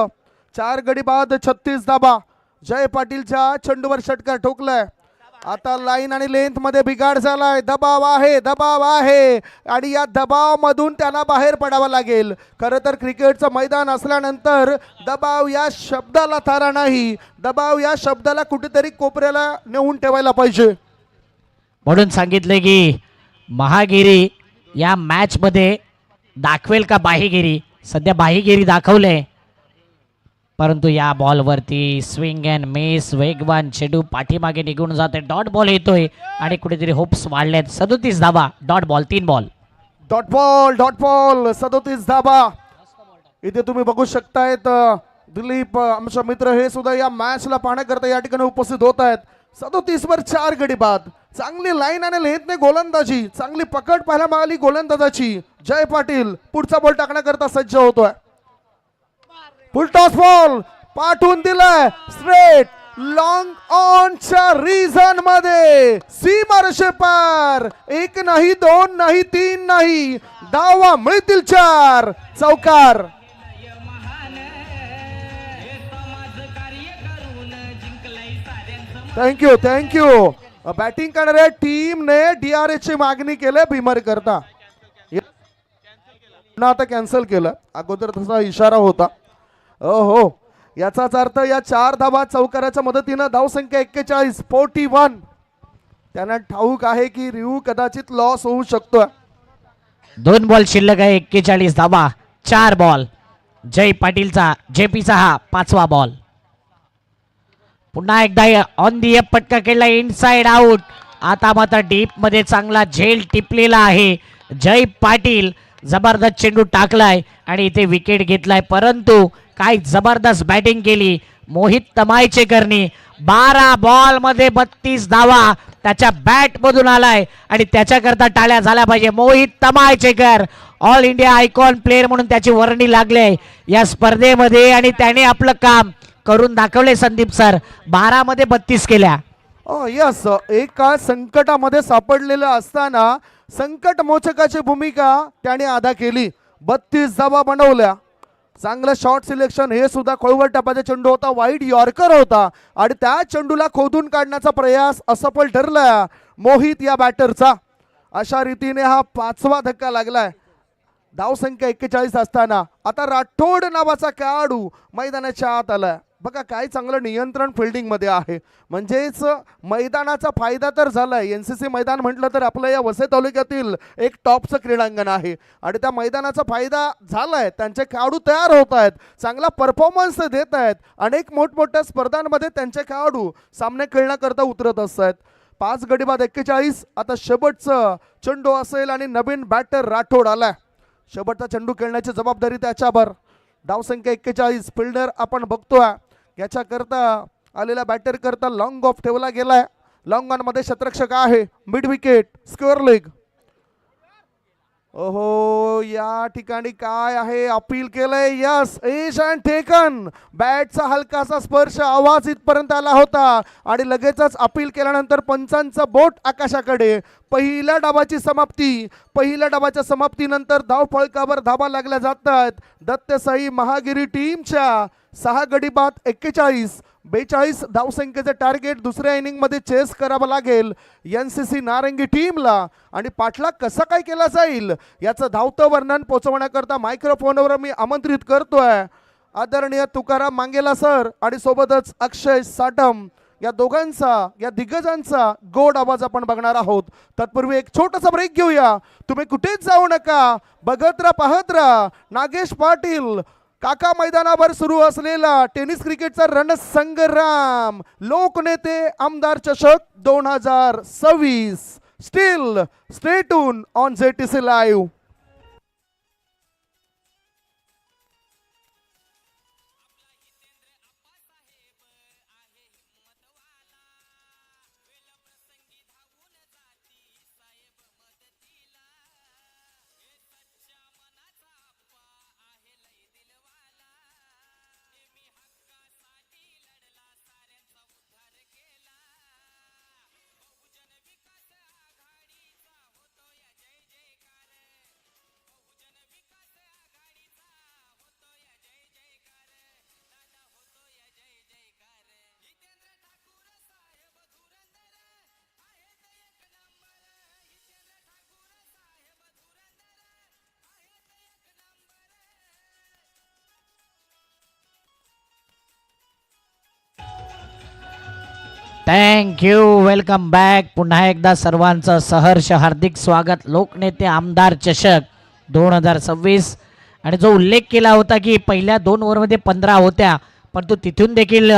4 गडी बाद, 36 धाबा. जय पाटीलच्या चेंडूवर षटकार ठोकलाय. आता लाईन आणि लेंथ मध्ये बिघाड झालाय. दबाव आहे आणि या दबाव मधून त्यांना बाहेर पडावं लागेल. खरं तर क्रिकेटचं मैदान असल्यानंतर दबाव या शब्दाला थारा नाही. दबाव या शब्दाला कुठेतरी कोपऱ्याला नेऊन ठेवायला पाहिजे. म्हणून सांगितले की महागिरी या मॅच मध्ये दाखवेल का बाहीगिरी. सध्या बाहीगिरी दाखवले परंतु या बॉलवरती स्विंग अँड मिस, वेगवान चेंडू पाठीमागे निघून जाते. डॉट बॉल येतोय आणि कुठेतरी होप्स वाढलेत. 37 धावा, dot ball, 3 ball. Dot ball 37 धाबा. इथे तुम्ही बघू शकतायत दिलीप आमचा मित्र हे सुद्धा या मॅचला पाहण्याकरता या ठिकाणी उपस्थित होत आहेत. 37 वर 4 गडी बाद. चांगली लाईन आणि लेंथने गोलंदाजी, चांगली पकड पाहायला मिळाली गोलंदाजाची. जय पाटील पुढचा बॉल टाकण्याकरता सज्ज होतोय. फुल टॉस बॉल पाठवून दिलाय स्ट्रेट लॉंग ऑनच्या रिझन मध्ये. सीमारेषे पार. 1 नाही, 2 नाही, 3 नाही, धावा मिळतील 4. चौकार. थँक्यू. बॅटिंग करणाऱ्या टीमने DRS ची मागणी केली भीमर करता. आता कॅन्सल केलं. अगोदर तसा इशारा होता. हो, याचाच अर्थ या 4 धावा चौकाराच्या मदतीनं धावसंख्या 41, 41. त्यांना ठाऊक आहे की रिव्ह्यू कदाचित लॉस होऊ शकतो. 2 बॉल शिल्लक आहे. 41 धावा, 4 बॉल. जय पाटीलचा JPचा हा 5वा बॉल. पुन्हा एकदा ऑन दी एप पटका केला इनसाइड आउट. आता मात्र डीप मध्ये चांगला झेल टिपलेला आहे. जय पाटील जबरदस्त चेंडू टाकलाय आणि इथे विकेट घेतलाय. परंतु काय जबरदस्त बॅटिंग केली मोहित तमायचेकरनी 12 बॉल मध्ये 32 धावा त्याच्या बॅट मधून आलाय आणि त्याच्याकरता टाळ्या झाल्या पाहिजे. Mohit Tamaychekar all India icon player म्हणून त्याची वर्णी लागले या स्पर्धेमध्ये आणि त्याने आपलं काम करून दाखवले. संदीप सर 12 मध्ये 32 केल्या. यस, एका संकटामध्ये सापडलेलं असताना संकट मोचकाची भूमिका त्याने अदा केली. 32 धावा बनवल्या. चांगलं शॉट सिलेक्शन, हे सुद्धा खोलवर टप्प्याचा चेंडू होता, वाईड यॉर्कर होता आणि त्या चेंडूला खोदून काढण्याचा प्रयास असफल ठरला मोहित या बॅटरचा. अशा रीतीने हा 5वा धक्का लागलाय. धावसंख्या 41 असताना आता राठोड नावाचा खेळाडू मैदानाच्या आत आलाय. बघा काय चांगलं नियंत्रण फिल्डिंग मध्ये आहे. म्हणजेच मैदानाचा फायदा तर झालाय. एनसीसी मैदान म्हटलं तर आपलं या वसई तालुक्यातील एक टॉपचं क्रीडांगण आहे आणि त्या मैदानाचा फायदा झालाय. त्यांचे खेळाडू तयार होत आहेत, चांगला परफॉर्मन्स देत आहेत. अनेक मोठमोठ्या स्पर्धांमध्ये त्यांचे खेळाडू सामने खेळण्याकरता उतरत असतात. 5 गडी बाद 41. आता शेवटचं चेंडू असेल आणि नवीन बॅटर राठोड आलाय. शेवटचा चेंडू खेळण्याची जबाबदारी त्याच्यावर. धावसंख्या 41. फिल्डर आपण बघतोय याच्याकरता आलेल्या बॅटर करता लॉंग ऑफ ठेवला गेलाय. लॉंग ऑन मध्ये शतरक्षक आहे. Mid wicket, square leg. ओहो, या ठिकाणी काय आहे, अपील केलंय. Yes, edge and taken. बॅटचा हलकासा स्पर्श, आवाज इथपर्यंत आला होता आणि लगेचच अपील केल्यानंतर पंचांचं बोट आकाशाकडे. पहिल्या डावाची समाप्ती. पहिल्या डावाच्या समाप्तीनंतर धावफलकावर धावा लागल्या जातात. दत्तसाई महागिरी टीमच्या 6 गडी बाद 41. 42 धावसंख्येचे टार्गेट दुसऱ्या इनिंग मध्ये चेस करावं लागेल एनसीसी नारंगी टीमला. आणि पाठलाग कसा काय केला जाईल याचं धावतं वर्णन पोहोचवण्याकरता मायक्रोफोनवर मी आमंत्रित करतोय आदरणीय तुकाराम मांगेला सर आणि सोबतच अक्षय साटम. या दोघांचा, या दिग्गजांचा गोड आवाज आपण बघणार आहोत. तत्पूर्वी एक छोटासा ब्रेक घेऊया. तुम्ही कुठेच जाऊ नका, बघत राहा, पाहत राहा. नागेश पाटील काका मैदानावर सुरू असलेला टेनिस क्रिकेटचा रणसंग्राम, लोकनेते आमदार चषक 2026. Steel stay tune on JTC live. Thank you. Welcome back. पुन्हा एकदा सर्वांचं सहर्ष हार्दिक स्वागत. लोकनेते आमदार चषक 2026. आणि जो उल्लेख केला होता की पहिल्या 2 ओव्हरमध्ये 15 होत्या, पण तो तिथून देखील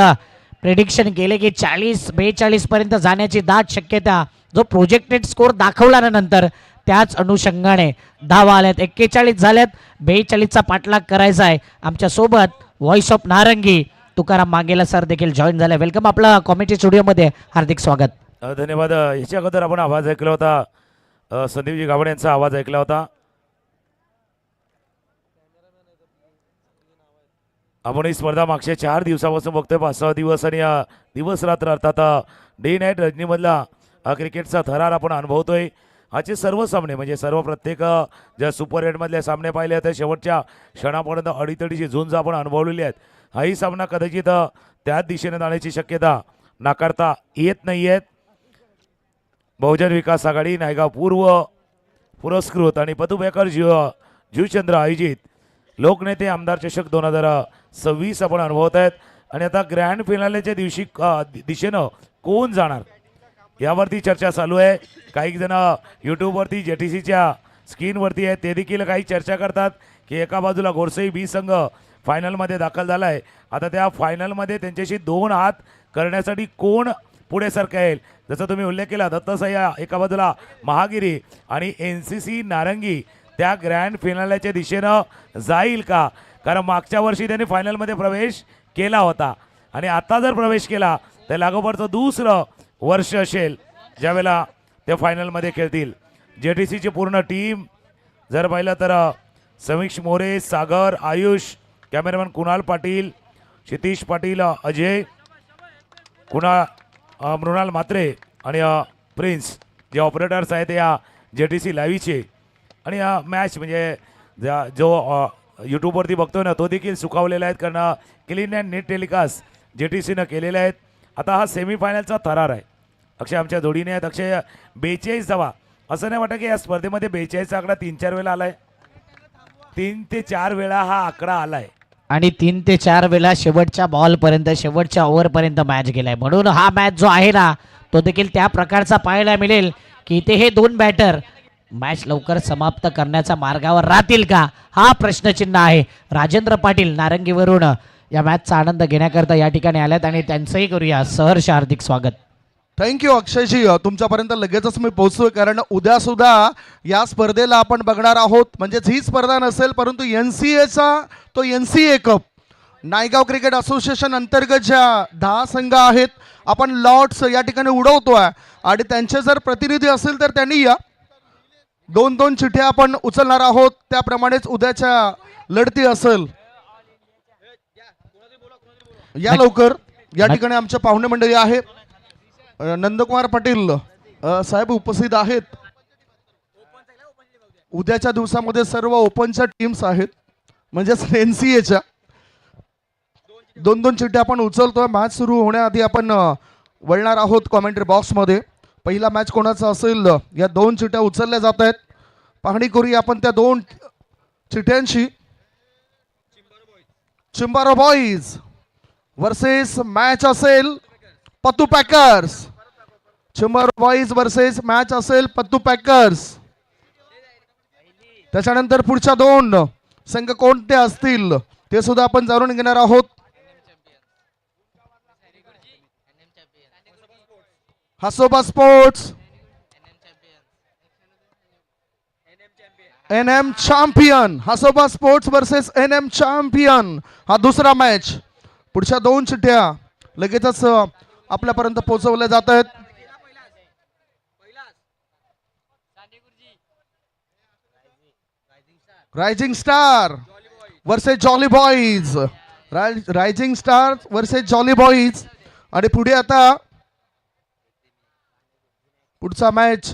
प्रेडिक्शन केले की 40-42 पर्यंत जाण्याची दाट शक्यता. जो प्रोजेक्टेड स्कोर दाखवला ना नंतर, त्याच अनुषंगाने धावा आल्यात. 41 झाल्यात. 42चा पाठलाग करायचा आहे. आमच्या सोबत व्हॉइस ऑफ नारंगी तुकाराम मांगेला सर देखील जॉईन झाले. वेलकम. आपलं कॉमेडी स्टुडिओमध्ये हार्दिक स्वागत. धन्यवाद. याच्या अगोदर आपण आवाज ऐकला होता, संदीपजी गावडे यांचा आवाज ऐकला होता. आपण ही स्पर्धा मागच्या 4 दिवसापासून बघतोय. 5-6 दिवस आणि दिवस रात्र अर्थात डे नाईट रजनीमधला क्रिकेटचा थरार आपण अनुभवतोय. आजचे सर्व सामने म्हणजे सर्व प्रत्येक ज्या सुपर 8मधले सामने पाहिले होते, शेवटच्या क्षणापर्यंत अडीतडीची झुंज आपण अनुभवलेली आहेत. हाही सामना कदाचित त्याच दिशेने जाण्याची शक्यता नाकारता येत नाही आहेत. बहुजन विकास आघाडी नायगाव पूर्व पुरस्कृत आणि पतुबेकर जीवचंद्र आयोजित लोकनेते आमदार चषक 2026 आपण अनुभवत आहेत. आणि आता ग्रँड फिनालेच्या दिशेनं कोण जाणार यावरती चर्चा चालू आहे. काही जण यूट्यूबवरती जेटीसीच्या स्क्रीनवरती आहेत, ते देखील काही चर्चा करतात की एका बाजूला गोरसई बी संघ फायनलमध्ये दाखल झाला आहे. आता त्या फायनलमध्ये त्यांच्याशी 2 हात करण्यासाठी कोण पुढे सरका येईल. जसं तुम्ही उल्लेख केला, दत्तसाई एका बाजूला महागिरी आणि एनसीसी नारंगी त्या ग्रँड फिनालेच्या दिशेनं जाईल का? कारण मागच्या वर्षी त्यांनी फायनलमध्ये प्रवेश केला होता. आणि आता जर प्रवेश केला तर लागोपाठचं दुसरं वर्ष असेल ज्यावेळेला ते फायनलमध्ये खेळतील. JTCची पूर्ण टीम जर पाहिलं तर समीक्ष मोरे, सागर, आयुष, कॅमेरामॅन कुणाल पाटील, क्षितिश पाटील, अजय, मृणाल म्हात्रे आणि प्रिन्स जे ऑपरेटर्स आहेत या JTC लाईव्हचे. आणि मॅच म्हणजे जो यूट्यूबवरती बघतोय ना तो देखील सुखावलेला आहेत, कारण क्लीन अँड नीट टेलिकास्ट JTCनं केलेले आहेत. आता हा सेमीफायनलचा थरार आहे. अक्षय आमच्या जोडीने आहेत. अक्षय 42 धावा, असं नाही वाटत की या स्पर्धेमध्ये 42चा आकडा 3-4 वेळा आलाय. 3 ते 4 वेळा हा आकडा आलाय आणि 3 ते 4 वेळा शेवटच्या बॉलपर्यंत, शेवटच्या ओव्हरपर्यंत मॅच गेलाय. म्हणून हा मॅच जो आहे ना तो देखील त्या प्रकारचा पाहायला मिळेल की इथे हे दोन बॅटर मॅच लवकर समाप्त करण्याच्या मार्गावर राहतील का, हा प्रश्नचिन्ह आहे. राजेंद्र पाटील नारंगीवरून या मॅचचा आनंद घेण्याकरता या ठिकाणी आल्यात आणि त्यांचंही करूया सहर्ष हार्दिक स्वागत. थँक्यू अक्षयजी, तुमच्यापर्यंत लगेचच मी पोहोचतोय, कारण उद्या सुद्धा या स्पर्धेला आपण बघणार आहोत. म्हणजेच ही स्पर्धा नसेल परंतु NCAचा तो NCA cup Naigaon cricket association अंतर्गत ज्या 10 संघ आहेत आपण लॉट्स या ठिकाणी उडवतोय आणि त्यांचे जर प्रतिनिधी असेल तर त्यांनी या 2-2 चिठ्ठ्या आपण उचलणार आहोत. त्याप्रमाणेच उद्याच्या लढती असेल. या लवकर या ठिकाणी आमच्या पाहुणे मंडळी आहे. नंदकुमार पाटील साहेब उपस्थित आहेत. उद्याच्या दिवसामध्ये सर्व ओपनच्या टीम्स आहेत, म्हणजेच NCAच्या 2-2 चिठ्ठ्या आपण उचलतोय. मॅच सुरू होण्याआधी आपण वळणार आहोत कॉमेंट्री बॉक्समध्ये. पहिला मॅच कोणाचा असेल या 2 चिठ्ठ्या उचलल्या जात आहेत. पाहणी करूया आपण त्या 2 चिठ्ठ्यांची. चिंबारो बॉईज वर्सेस मॅच असेल पत्तू पॅकर्स. चिंबारो बॉईज वर्सेस मॅच असेल पत्तू पॅकर्स. त्याच्यानंतर पुढच्या 2 संघ कोणते असतील ते सुद्धा आपण जाणून घेणार आहोत. Hasoba sports NM champion. Hasoba sports versus NM champion हा दुसरा मॅच. पुढच्या 2 चिठ्ठ्या लगेचच आपल्यापर्यंत पोहोचवल्या जात आहेत. Rising star versus jolly boys. Rising star versus jolly boys. आणि पुढे आता पुढचा मॅच,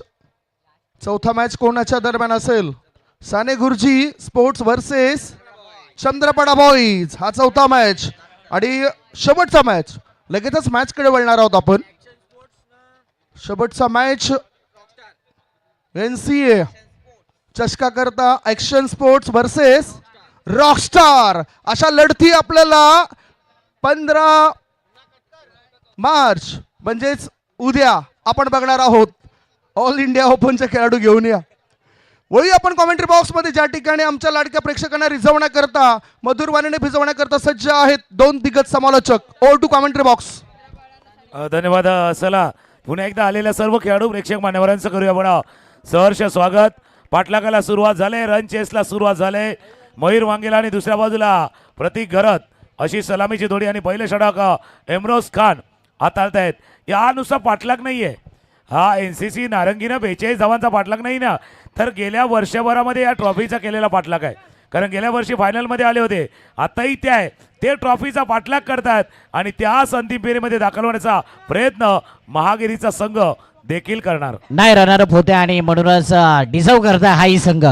चौथा मॅच कोणाच्या दरम्यान असेल? Sane Guruji sports versus चंद्रपडा boys हा चौथा मॅच. आणि शेवटचा मॅच लगेचच मॅच कडे वळणार आहोत आपण. शेवटचा मॅच NCA चषका करता ॲक्शन स्पोर्ट्स वर्सेस रॉकस्टार. अशा लढती आपल्याला 15 मार्च म्हणजेच उद्या आपण बघणार आहोत. ऑल इंडिया ओपनचे खेळाडू घेऊन या. वळूया आपण कॉमेंट्री बॉक्समध्ये, ज्या ठिकाणी आमच्या लाडक्या प्रेक्षकांना रिझवण्याकरता, मधुरवाणीने भिजवण्याकरता सज्ज आहेत 2 दिग्गज समालोचक. Over to commentary box. धन्यवाद. चला पुन्हा एकदा आलेल्या सर्व खेळाडू प्रेक्षक मान्यवरांचं करूया म्हणा सहर्ष स्वागत. पाठलागाला सुरुवात झाले, रन चेसला सुरुवात झाले. मयूर वांगेला आणि दुसऱ्या बाजूला प्रतीक घरत अशी सलामीची जोडी आणि पहिले षटक इम्रोज खान हाताळतायत. यानुसार पाठलाग नाहीये हा. NCC नारंगीनं 42 धावांचा पाठलाग नाही ना, तर गेल्या वर्षभरामध्ये या ट्रॉफीचा केलेला पाठलाग आहे. कारण गेल्या वर्षी फायनलमध्ये आले होते, आताही ते आहे ते ट्रॉफीचा पाठलाग करतात आणि त्याच अंतिम फेरीमध्ये दाखल होण्याचा प्रयत्न महागिरीचा संघ देखील करणार नाही. रनरअप होते आणि म्हणूनच डिझर्व करता हाही संघ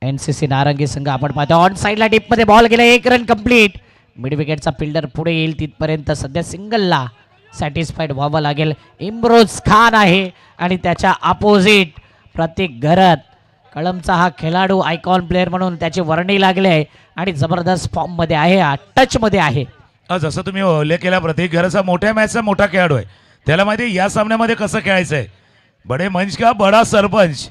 NCC नारंगी संघ. आपण पाहतो ऑन साईडला टीपमध्ये बॉल गेला, 1 रन कंप्लीट. मिड विकेटचा फिल्डर पुढे येईल तिथपर्यंत सध्या सिंगलला सॅटिस्फाईड व्हावं लागेल. इम्रोज खान आहे आणि त्याच्या अपोजिट प्रतीक घरत. कळमचा हा खेळाडू आयकॉन प्लेअर म्हणून त्याची वर्णी लागली आहे आणि जबरदस्त फॉर्म मध्ये आहे, टच मध्ये आहे. जसं तुम्ही उल्लेख केला प्रतीक घरचा मोठ्या मॅचचा मोठा खेळाडू आहे. त्याला माहिती आहे या सामन्यामध्ये कसं खेळायचंय. बडे मंच का बडा सरपंच.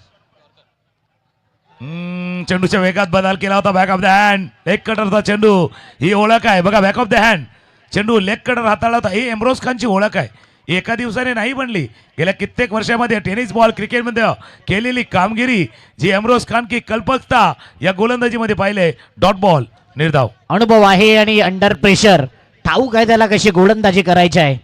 चेंडूच्या वेगात बदल केला होता. Back of the hand leg कटरचा चेंडू, ही ओळख आहे बघा. बॅक ऑफ द हँड चेंडू लेग कटर हाताळला होता, ही इम्रोज खानची ओळख आहे. एका दिवसाने नाही बनली, गेल्या कित्येक वर्षामध्ये टेनिस बॉल क्रिकेटमध्ये केलेली कामगिरी जी इम्रोज खान की कल्पकता या गोलंदाजीमध्ये पाहिले. डॉट बॉल निर्धाव अनुभव आहे आणि अंडर प्रेशर ठाऊक आहे त्याला कशी गोलंदाजी करायची आहे.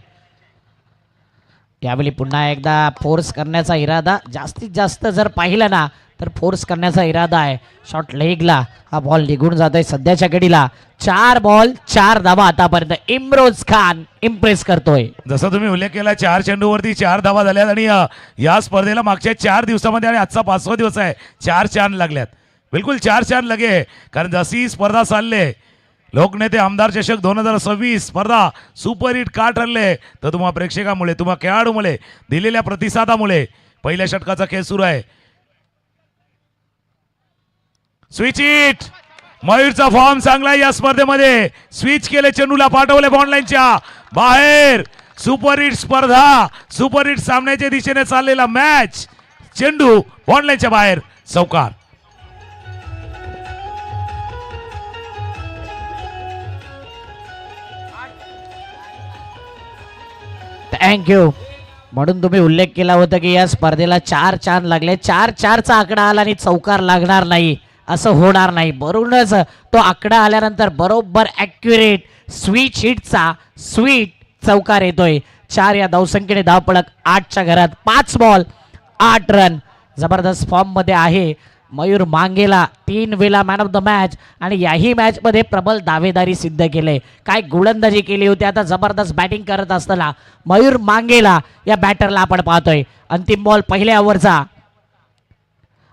यावेळी पुन्हा एकदा फोर्स करण्याचा इरादा, जास्तीत जास्त जर पाहिलं ना तर फोर्स करण्याचा इरादा आहे. शॉट लेगला हा बॉल निघून जात आहे सध्याच्या घडीला. 4 बॉल 4 धावा आतापर्यंत. इम्रोज खान इम्प्रेस करतोय. जसं तुम्ही उल्लेख केला 4 चेंडूवरती 4 धावा झाल्यात आणि या स्पर्धेला मागच्या 4 दिवसामध्ये आणि आजचा 5वा दिवस आहे 4 चान लागल्यात. बिलकुल 4 चान लगे, कारण जशी ही स्पर्धा चालले लोकनेते आमदार चषक 2026 स्पर्धा सुपर हिट का ठरले तर तुम्हा प्रेक्षकामुळे, तुम्हा खेळाडूमुळे दिलेल्या प्रतिसादामुळे. पहिल्या षटकाचा खेळ सुरू आहे. Switch hit. मयूरचा फॉर्म चांगला आहे या स्पर्धेमध्ये. स्विच केले, चेंडूला पाठवले बॉन्डलाईनच्या बाहेर. सुपर हिट स्पर्धा, सुपर हिट सामन्याच्या दिशेने चाललेला मॅच. चेंडू बॉन्डलाईनच्या बाहेर, चौकार. थँक्यू. म्हणून तुम्ही उल्लेख केला होता की या स्पर्धेला 4 चान लागले. 4-4चा आकडा आला आणि चौकार लागणार नाही असं होणार नाही. बरोबरच तो आकडा आल्यानंतर बरोबर ॲक्युरेट स्विच हिटचा स्वीट चौकार येतोय. 4 या धावसंख्येने धावपळक 8च्या घरात. 5 बॉल 8 रन. जबरदस्त फॉर्म मध्ये आहे मयूर मांगेला. 3 वेळा मॅन ऑफ द मॅच आणि याही मॅच मध्ये प्रबल दावेदारी सिद्ध केले. काय गोलंदाजी केली होती. आता जबरदस्त बॅटिंग करत असताना मयूर मांगेला या बॅटरला आपण पाहतोय. अंतिम बॉल पहिल्या ओव्हरचा.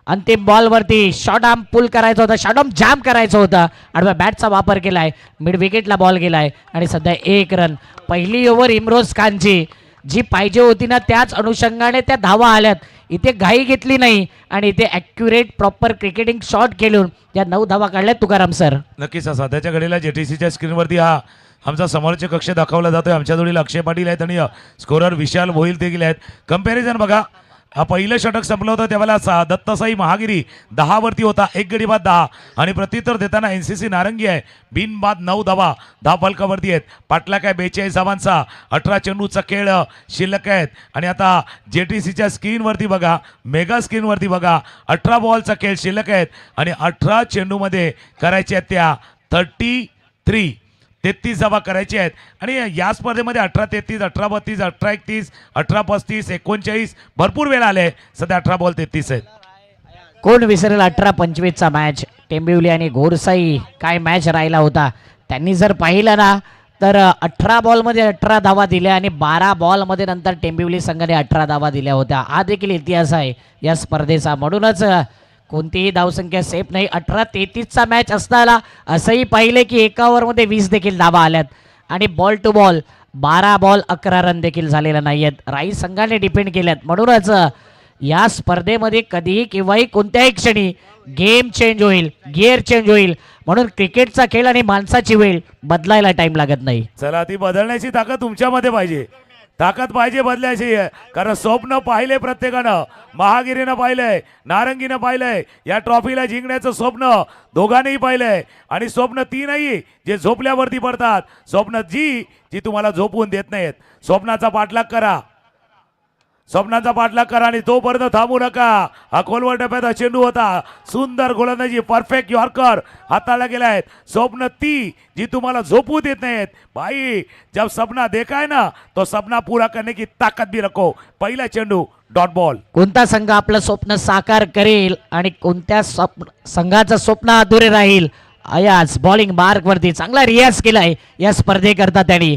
अंतिम बॉलवरती शॉर्ट आर्म पुल करायचं होतं, शॉर्ट आर्म जाम करायचं होतं. आडव्या बॅटचा वापर केलाय, मिड विकेटला बॉल गेलाय आणि सध्या 1 रन. पहिली ओव्हर इम्रोज खानची जी पाहिजे होती ना त्याच अनुषंगाने त्या धावा आल्यात. इथे घाई घेतली नाही आणि इथे ॲक्युरेट प्रॉपर क्रिकेटिंग शॉट खेळून या 9 धावा काढल्यात तुकाराम सर. नक्कीच सध्याच्या घडीला जेटीसीच्या स्क्रीनवरती हा आमचा समोरचे कक्ष दाखवला जातोय. आमच्या जोडीला अक्षय पाटील आहेत आणि स्कोरर विशाल भोईल देखील आहेत. कंपॅरिझन बघा, हा पहिलं षटक संपलं होतं त्यावेळेला दत्तसाई महागिरी 10 वरती होता, 1 गडी बाद 10 आणि प्रत्युत्तर देताना NCC नारंगी आहे बिनबाद 9 धावा 10 फलकावरती आहेत. पाटला काय 42 धावांचा 18 चेंडूचा खेळ शिल्लक आहेत. आणि आता जेटीसीच्या स्क्रीनवरती बघा, मेगा स्क्रीनवरती बघा, 18 बॉलचा खेळ शिल्लक आहेत आणि 18 चेंडूमध्ये करायचे आहेत त्या 33 धावा करायची आहेत. आणि या स्पर्धेमध्ये 18-33, 18-32, 18-31, 18-35, 39 भरपूर वेळ आले. सध्या 18 बॉल 33 आहेत. कोण विसरेल 18-25चा मॅच. टेंबिवली आणि घोरसाई काय मॅच राहिला होता. त्यांनी जर पाहिलं ना तर 18 बॉलमध्ये 18 धावा दिल्या आणि 12 बॉलमध्ये नंतर टेंबिवली संघाने 18 धावा दिल्या होत्या. हा देखील इतिहास आहे या स्पर्धेचा. म्हणूनच कोणतीही धावसंख्या सेफ नाही. 18-33चा मॅच असताना असंही पाहिले की एका ओव्हरमध्ये 20 देखील धावा आल्यात आणि ball to ball 12 ball 11 run देखील झालेला नाही आहेत. राई संघाने डिपेंड केल्यात. म्हणूनच या स्पर्धेमध्ये कधीही किंवाही कोणत्याही क्षणी गेम चेंज होईल, गिअर चेंज होईल. म्हणून क्रिकेटचा खेळ आणि माणसाची वेळ बदलायला टाइम लागत नाही. चला, ती बदलण्याची ताकद तुमच्यामध्ये पाहिजे, ताकद पाहिजे बदलायची. कारण स्वप्न पाहिले प्रत्येकानं. महागिरीनं पाहिलंय, नारंगीनं पाहिलंय, या ट्रॉफीला जिंकण्याचं स्वप्न दोघांनीही पाहिलंय. आणि स्वप्न ती नाही जे झोपल्यावरती पडतात, स्वप्न जी तुम्हाला झोपवून देत नाहीत. स्वप्नाचा पाठलाग करा, स्वप्नाचा पाठलाग करा आणि तोपर्यंत थांबू नका. हा खोलवर टप्प्यात चेंडू होता, सुंदर गोलंदाजी, परफेक्ट यॉर्कर हाताळला गेलाय. स्वप्न ती जी तुम्हाला झोपू देत नाहीत. भाई, जब सपना देखा है ना तो सपना पूरा करने की ताकद भी रखो. पहिला चेंडू डॉट बॉल. कोणता संघ आपलं स्वप्न साकार करेल आणि कोणत्या संघाचं स्वप्न अधुरे राहील. अयाज बॉलिंग मार्कवरती चांगला रियाज केलाय या स्पर्धेकरता त्यांनी.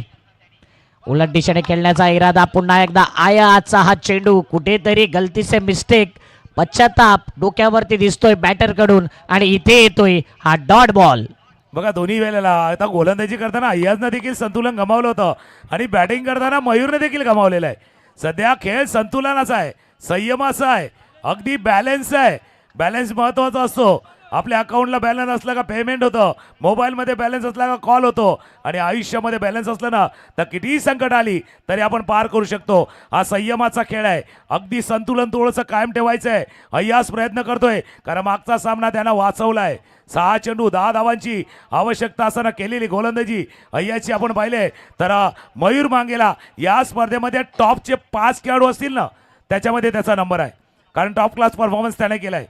उलट दिशेने खेळण्याचा इरादा पुन्हा एकदा. आयाचा हा चेंडू कुठेतरी गलतीचे मिस्टेक, पश्चाताप डोक्यावरती दिसतोय बॅटर कडून आणि इथे येतोय हा डॉट बॉल. बघा, दोन्ही वेळेला आता गोलंदाजी करताना अय्याजनं देखील संतुलन गमावलं होतं आणि बॅटिंग करताना मयूरने देखील गमावलेलं आहे. सध्या खेळ संतुलनाचा आहे, संयमाचा आहे, अगदी बॅलन्स आहे. बॅलन्स महत्वाचा असतो. आपल्या अकाउंटला बॅलन्स असला का पेमेंट होतं, मोबाईलमध्ये बॅलन्स असला का कॉल होतो आणि आयुष्यामध्ये बॅलन्स असलं ना तर कितीही संकट आली तरी आपण पार करू शकतो. हा संयमाचा खेळ आहे. अगदी संतुलन थोडंसं कायम ठेवायचं आहे. अय्याज प्रयत्न करतोय कारण मागचा सामना त्यांना वाचवलाय. 6 चेंडू 10 धावांची आवश्यकता असताना केलेली गोलंदाजी अय्याची आपण पाहिले. तर मयूर मांगेला या स्पर्धेमध्ये टॉपचे 5 खेळाडू असतील ना त्याच्यामध्ये त्याचा नंबर आहे, कारण टॉप क्लास परफॉर्मन्स त्याने केलाय.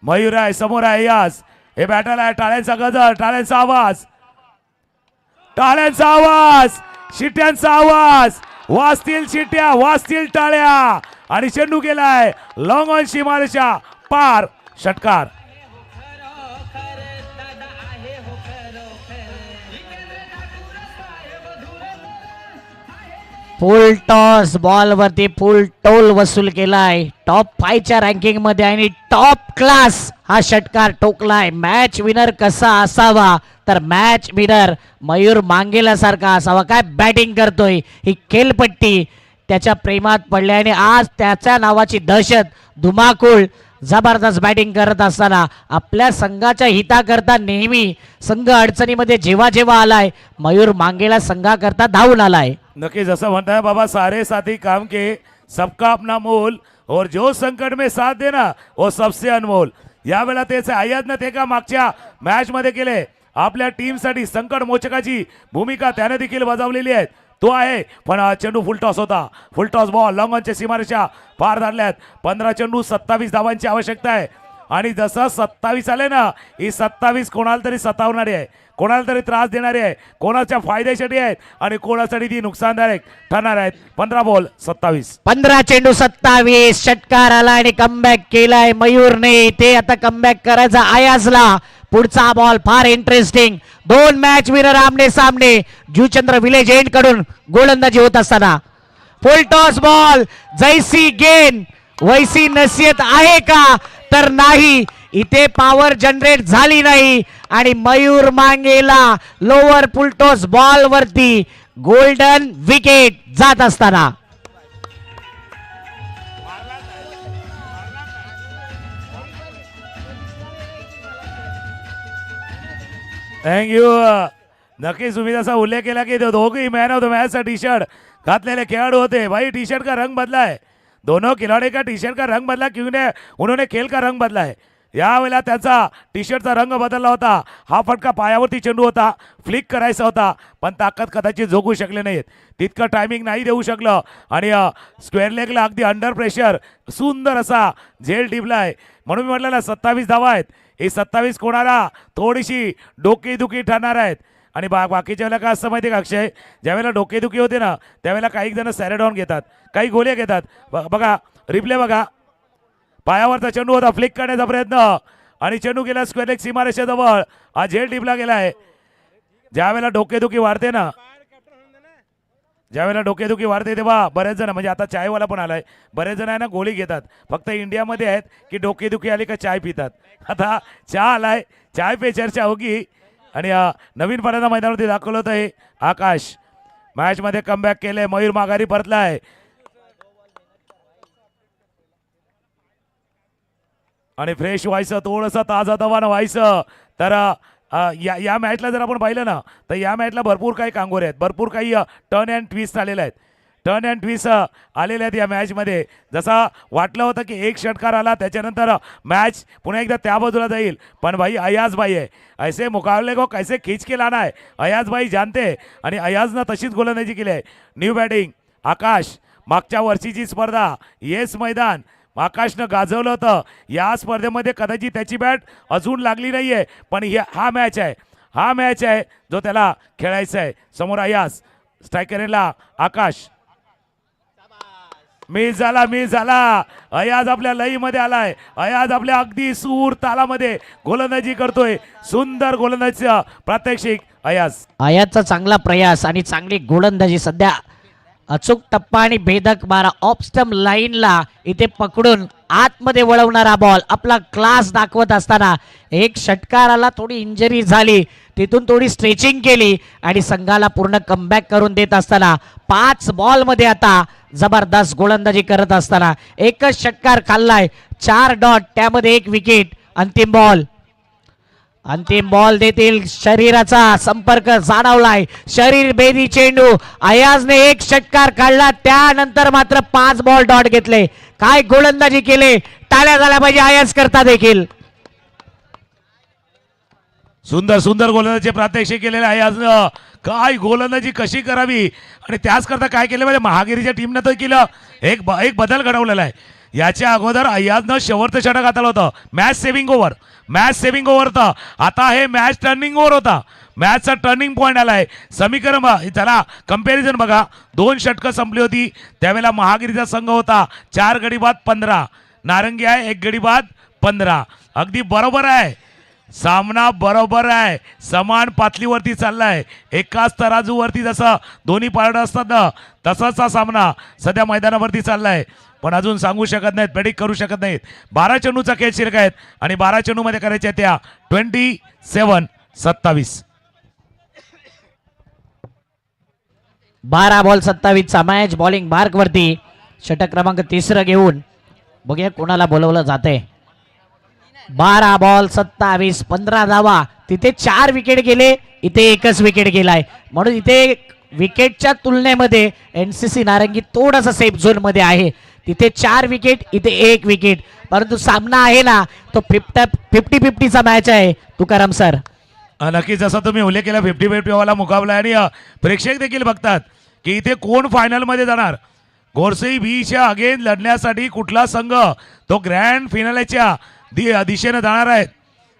मयूर आहे, समोर आहे अय्याज. हे बॅटल आहे, टाळ्यांचा गजर, टाळ्यांचा आवाज. टाळ्यांचा आवाज, शिट्यांचा आवाज, वाजतील शिट्या, वाजतील टाळ्या आणि चेंडू गेलाय लॉंग ऑन सीमारेषा पार. षटकार. फुल टॉस बॉल वरती फुल टोल वसूल केलाय. टॉप 5 च्या रँकिंग मध्ये आणि टॉप क्लास हा षटकार ठोकलाय. मॅच विनर कसा असावा तर मॅच विनर मयूर मांगेला सारखा असावा. काय बॅटिंग करतोय, ही खेळपट्टी त्याच्या प्रेमात पडल्याने आज त्याच्या नावाची दहशत धुमाकूळ. जबरदस्त बॅटिंग करत असताना आपल्या संघाच्या हिताकरता नेहमी संघ अडचणीमध्ये जेव्हा जेव्हा आलाय मयूर मांगेला संघाकरता धावून आलाय. नक्की जसं म्हणताय बाबा, सारे साथी काम के सबका अपना मोल और जो संकट में साथ देना वो सबसे अनमोल. यावेळेला तेच अय्याजनं ते का मागच्या मॅच मध्ये केले. आपल्या टीमसाठी संकट मोचकाची भूमिका त्याने देखील बजावलेली आहे. तो आहे पण चेंडू फुल टॉस होता. फुल टॉस बॉल लॉंगॉनच्या सीमारेषा पार धाडल्यात. 15 चेंडू 27 धावांची आवश्यकता आहे आणि जसं 27 आले ना, ही 27 कोणाला तरी सतावणारी आहे, कोणाला तरी त्रास देणारी आहे, कोणाच्या फायद्यासाठी आहेत आणि कोणासाठी ती नुकसानदायक ठरणार आहेत. 15 बॉल 27. 15 चेंडू 27. षटकार आला आणि कमबॅक केलाय मयूरने. ते आता कमबॅक करायचा अयाजला. पुढचा बॉल फार इंटरेस्टिंग. 2 मॅच विनर आमने सामने. जुचंद्र विलेज एंड कडून गोलंदाजी होत असताना फुल टॉस बॉल. जैसी गेंद वैसी नसीहत आहे का तर नाही. इथे पॉवर जनरेट झाली नाही आणि मयूर मांगेला लोअर फुल टॉस बॉल वरती गोल्डन विकेट जात असताना थँक्यू. नक्कीच तुम्ही जसा उल्लेख केला की दोघी मॅन ऑफ द मॅच चा टी शर्ट घातलेले खेळाडू होते. भाई टी शर्ट का रंग बदला है. दोनों खिलाड़ी का टी शर्ट का रंग बदला क्योंकि उन्होंने खेल का रंग बदला है. यावेळेला त्याचा टी शर्टचा रंग बदलला होता. हा फटका पायावरती चेंडू होता, फ्लिक करायचा होता पण ताकद कदाचित जोगू शकले नाहीत. तितकं टायमिंग नाही देऊ शकलं आणि स्क्वेअर लेगला अगदी अंडर प्रेशर सुंदर असा झेल टिपलाय. म्हणून मी म्हटलं ना 27 धावा आहेत. ही 27 कोणाला थोडीशी डोकेदुखी ठरणार आहेत. आणि बाकीच्या वेळेला काय असं माहिती का अक्षय, ज्यावेळेला डोकेदुखी होते ना त्यावेळेला काही जण सॅरेडॉन घेतात, काही गोळ्या घेतात. बघा रिप्ले बघा. पायावरचा चेंडू होता, फ्लिक करण्याचा प्रयत्न आणि चेंडू गेला स्क्वेअर लेग सीमारेषेजवळ. हा झेल टिपला गेलाय. ज्यावेळेला डोकेदुखी वाढते ना, ज्यावेळेला डोकेदुखी वाढते तेव्हा बरेच जण, म्हणजे आता चायवाला पण आलाय, बरेच जण आहे ना गोळी घेतात. फक्त इंडियामध्ये आहेत की डोकेदुखी आली का चाय पितात. आता चहा आलाय, चाय पे चर्चा होगी. आणि नवीन पदार्थ मैदानावरती दाखवलं होतं हे आकाश. मॅच मध्ये कमबॅक केले, मयूर माघारी परतलाय आणि फ्रेश व्हायचं, थोडंसं ताजा तवानं व्हायचं. तर या मॅचला जर आपण पाहिलं ना तर या मॅचला भरपूर काही कांगोरे आहेत, भरपूर काही टर्न अँड ट्विस्ट आलेले आहेत. टर्न अँड ट्विस्ट आलेले आहेत या मॅचमध्ये. जसा वाटलं होतं की एक षटकार आला त्याच्यानंतर मॅच पुन्हा एकदा त्या बाजूला जाईल, पण भाई अयाज भाई आहे, ऐसे मुकाबले को कैसे खींच के लाना है अयाज भाई जानते. आणि अयाजनं तशीच गोलंदाजी केली आहे. न्यू बॅटिंग आकाश. मागच्या वर्षीची स्पर्धा येस मैदान आकाशनं गाजवलं होतं. या स्पर्धेमध्ये कदाचित त्याची बॅट अजून लागली नाही आहे, पण हा मॅच आहे, हा मॅच आहे जो त्याला खेळायचा आहे. समोर अयाज, स्ट्रायकरला आकाश. मिस झाला. अयाज आपल्या लईमध्ये आलाय. अयाज आपल्या अगदी सूर तालामध्ये गोलंदाजी करतोय. सुंदर गोलंदाजीचं प्रात्यक्षिक अयाज. अयाजचा चांगला प्रयास आणि चांगली गोलंदाजी. सध्या अचूक टप्पा आणि भेदक मारा ऑफ स्टंप लाईनला इथे पकडून आतमध्ये वळवणारा बॉल आपला क्लास दाखवत असताना एक षटकाराला थोडी इंजरी झाली, तिथून थोडी स्ट्रेचिंग केली आणि संघाला पूर्ण कमबॅक करून देत असताना 5 बॉलमध्ये आता जबरदस्त गोलंदाजी करत असताना एकच षटकार खाल्लाय, 4 डॉट, त्यामध्ये 1 विकेट. अंतिम बॉल देतील. शरीराचा संपर्क जाणवलाय, शरीर भेदी चेंडू. अयाजने 1 षटकार काढला, त्यानंतर मात्र 5 बॉल डॉट घेतले. काय गोलंदाजी केले, टाळ्या झाल्या पाहिजे अयाज करता देखील. सुंदर गोलंदाजी प्रात्यक्षिक केलेलं आहे अयाजनं. काय गोलंदाजी कशी करावी आणि त्याच करता काय केलं म्हणजे महागिरीच्या टीमनं तर केलं. एक बदल घडवलेला आहे. याच्या अगोदर अयाजनं शेवटचं षटक घातलं होतं, मॅच सेव्हिंग ओव्हर होतं. आता हे मॅच टर्निंग ओव्हर होता. मॅचचा टर्निंग पॉईंट आलाय. समीकरण त्याला कंपॅरिझन बघा. 2 षटकं संपली होती त्यावेळेला महागिरीचा संघ होता 4 गडी बाद 15, नारंगी आहे 1 गडी बाद 15. अगदी बरोबर आहे, सामना बरोबर आहे, समान पातळीवरती चाललाय. एकाच तराजूवरती जसं दोन्ही पारडं असतात ना तसाच हा सामना सध्या मैदानावरती चाललाय. पण अजून सांगू शकत नाहीत, प्रेडिक्ट करू शकत नाहीत. 12 चेंडूचा खेळ शिल्लक आहेत आणि 12 चेंडूमध्ये करायच्या त्या 27-27. 12 बॉल 27चा मॅच. बॉलिंग मार्कवरती षटक क्रमांक 3 घेऊन बघूया कोणाला बोलवलं जाते. 12 बॉल 27, 15 धावा. तिथे 4 विकेट गेले, इथे एकच विकेट गेलाय. म्हणून इथे विकेटच्या तुलनेमध्ये एनसीसी नारंगी थोडासा सेफ झोन मध्ये आहे. तिथे 4 विकेट, इथे 1 विकेट. परंतु सामना आहे ना तो 50-50चा मॅच आहे तुकाराम सर. नक्कीच जसं तुम्ही उल्लेख केला 50-50 वाला मुकाबला आहे आणि प्रेक्षक देखील बघतात की इथे कोण फायनल मध्ये जाणार. गोरसई बीच्या अगेन लढण्यासाठी कुठला संघ तो ग्रँड फिनालेच्या दिशेने जाणार आहेत.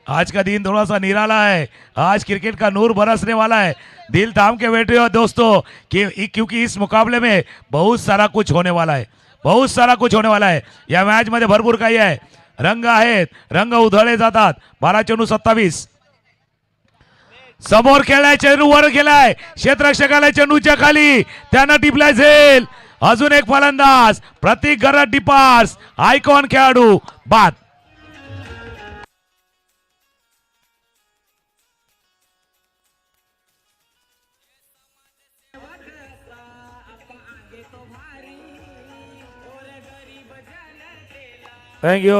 आज का दिन थोड़ा सा निराला है, आज क्रिकेट का नूर बरसने वाला है. दिल थाम के बैठे हो दोस्तों क्योंकि इस मुकाबले में बहुत सारा कुछ होने वाला है, बहुत सारा कुछ होने वाला है. या मॅच मध्ये भरपूर काही आहे. रंग आहेत, रंग उधळले जातात. 12 चेंडू 27. समोर खेळलाय, चेंडू वर खेळलाय, क्षेत्ररक्षकाला चेंडूच्या खाली त्यानं टिपलाय झेल. अजून एक फलंदाज प्रतीक गरड डिपार्स, आयकॉन खेळाडू बाद. थँक्यू.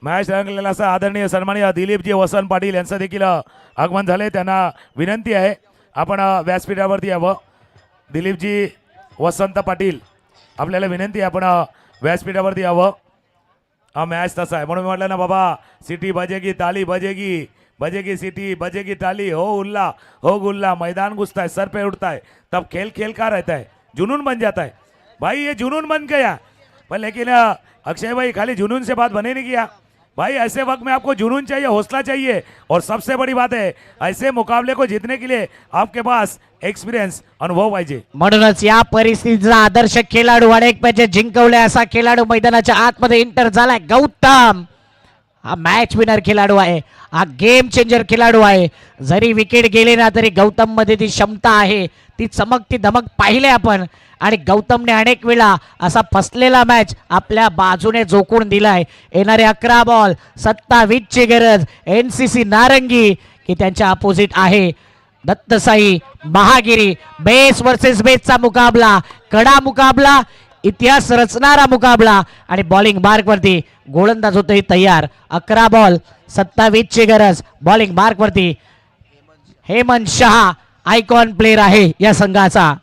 मॅच रंगलेला असा आदरणीय सन्माननीय दिलीपजी वसंत पाटील यांचं देखील आगमन झाले. त्यांना विनंती आहे आपण व्यासपीठावरती यावं. दिलीपजी वसंत पाटील आपल्याला विनंती आहे आपण व्यासपीठावरती यावं. हा मॅच तसा आहे म्हणून मी म्हटलं ना बाबा, सिटी बजेगी ताली बजेगी, बजेगी सिटी बजेगी ताली, हो उल्ला हो गुल्ला. मैदान घुसता है, सर पे उठता है, तब खेल खेल का रहता है, जुनून बन जाता है भाई. ये जुनून बन गया. पर लेकिन अक्षय भाई खाली जुनून से बात बने नहीं किया भाई. ऐसे वक्त में आपको जुनून चाहिए, हौसला चाहिए. और सबसे बड़ी बात है ऐसे मुकाबले को जीतने के लिए आपके पास एक्सपिरियन्स, अनुभव पाहिजे. म्हणूनच या परिस्थितीचा आदर्श खेळाडू अनेक मॅचेस जिंकवले असा खेळाडू मैदानाच्या आतमध्ये एंटर झालाय गौतम. हा मॅच विनर खेळाडू आहे, हा गेम चेंजर खेळाडू आहे. जरी विकेट गेले ना तरी गौतम मध्ये ती क्षमता आहे, ती चमक ती धमक पाहिले आपण. आणि गौतमने अनेक वेळा असा फसलेला मॅच आपल्या बाजूने झोकून दिलाय. येणारे 11 बॉल 27 ची गरज एनसीसी नारंगी की त्यांच्या अपोजिट आहे दत्तसाई महागिरी. बेस वर्सेस बेसचा मुकाबला, कडा मुकाबला, इतिहास रचणारा मुकाबला. आणि बॉलिंग मार्कवरती गोलंदाज होतोय तयार. 11 बॉल 27 ची गरज. बॉलिंग मार्कवरती हेमंत शहा आयकॉन प्लेयर आहे या संघाचा.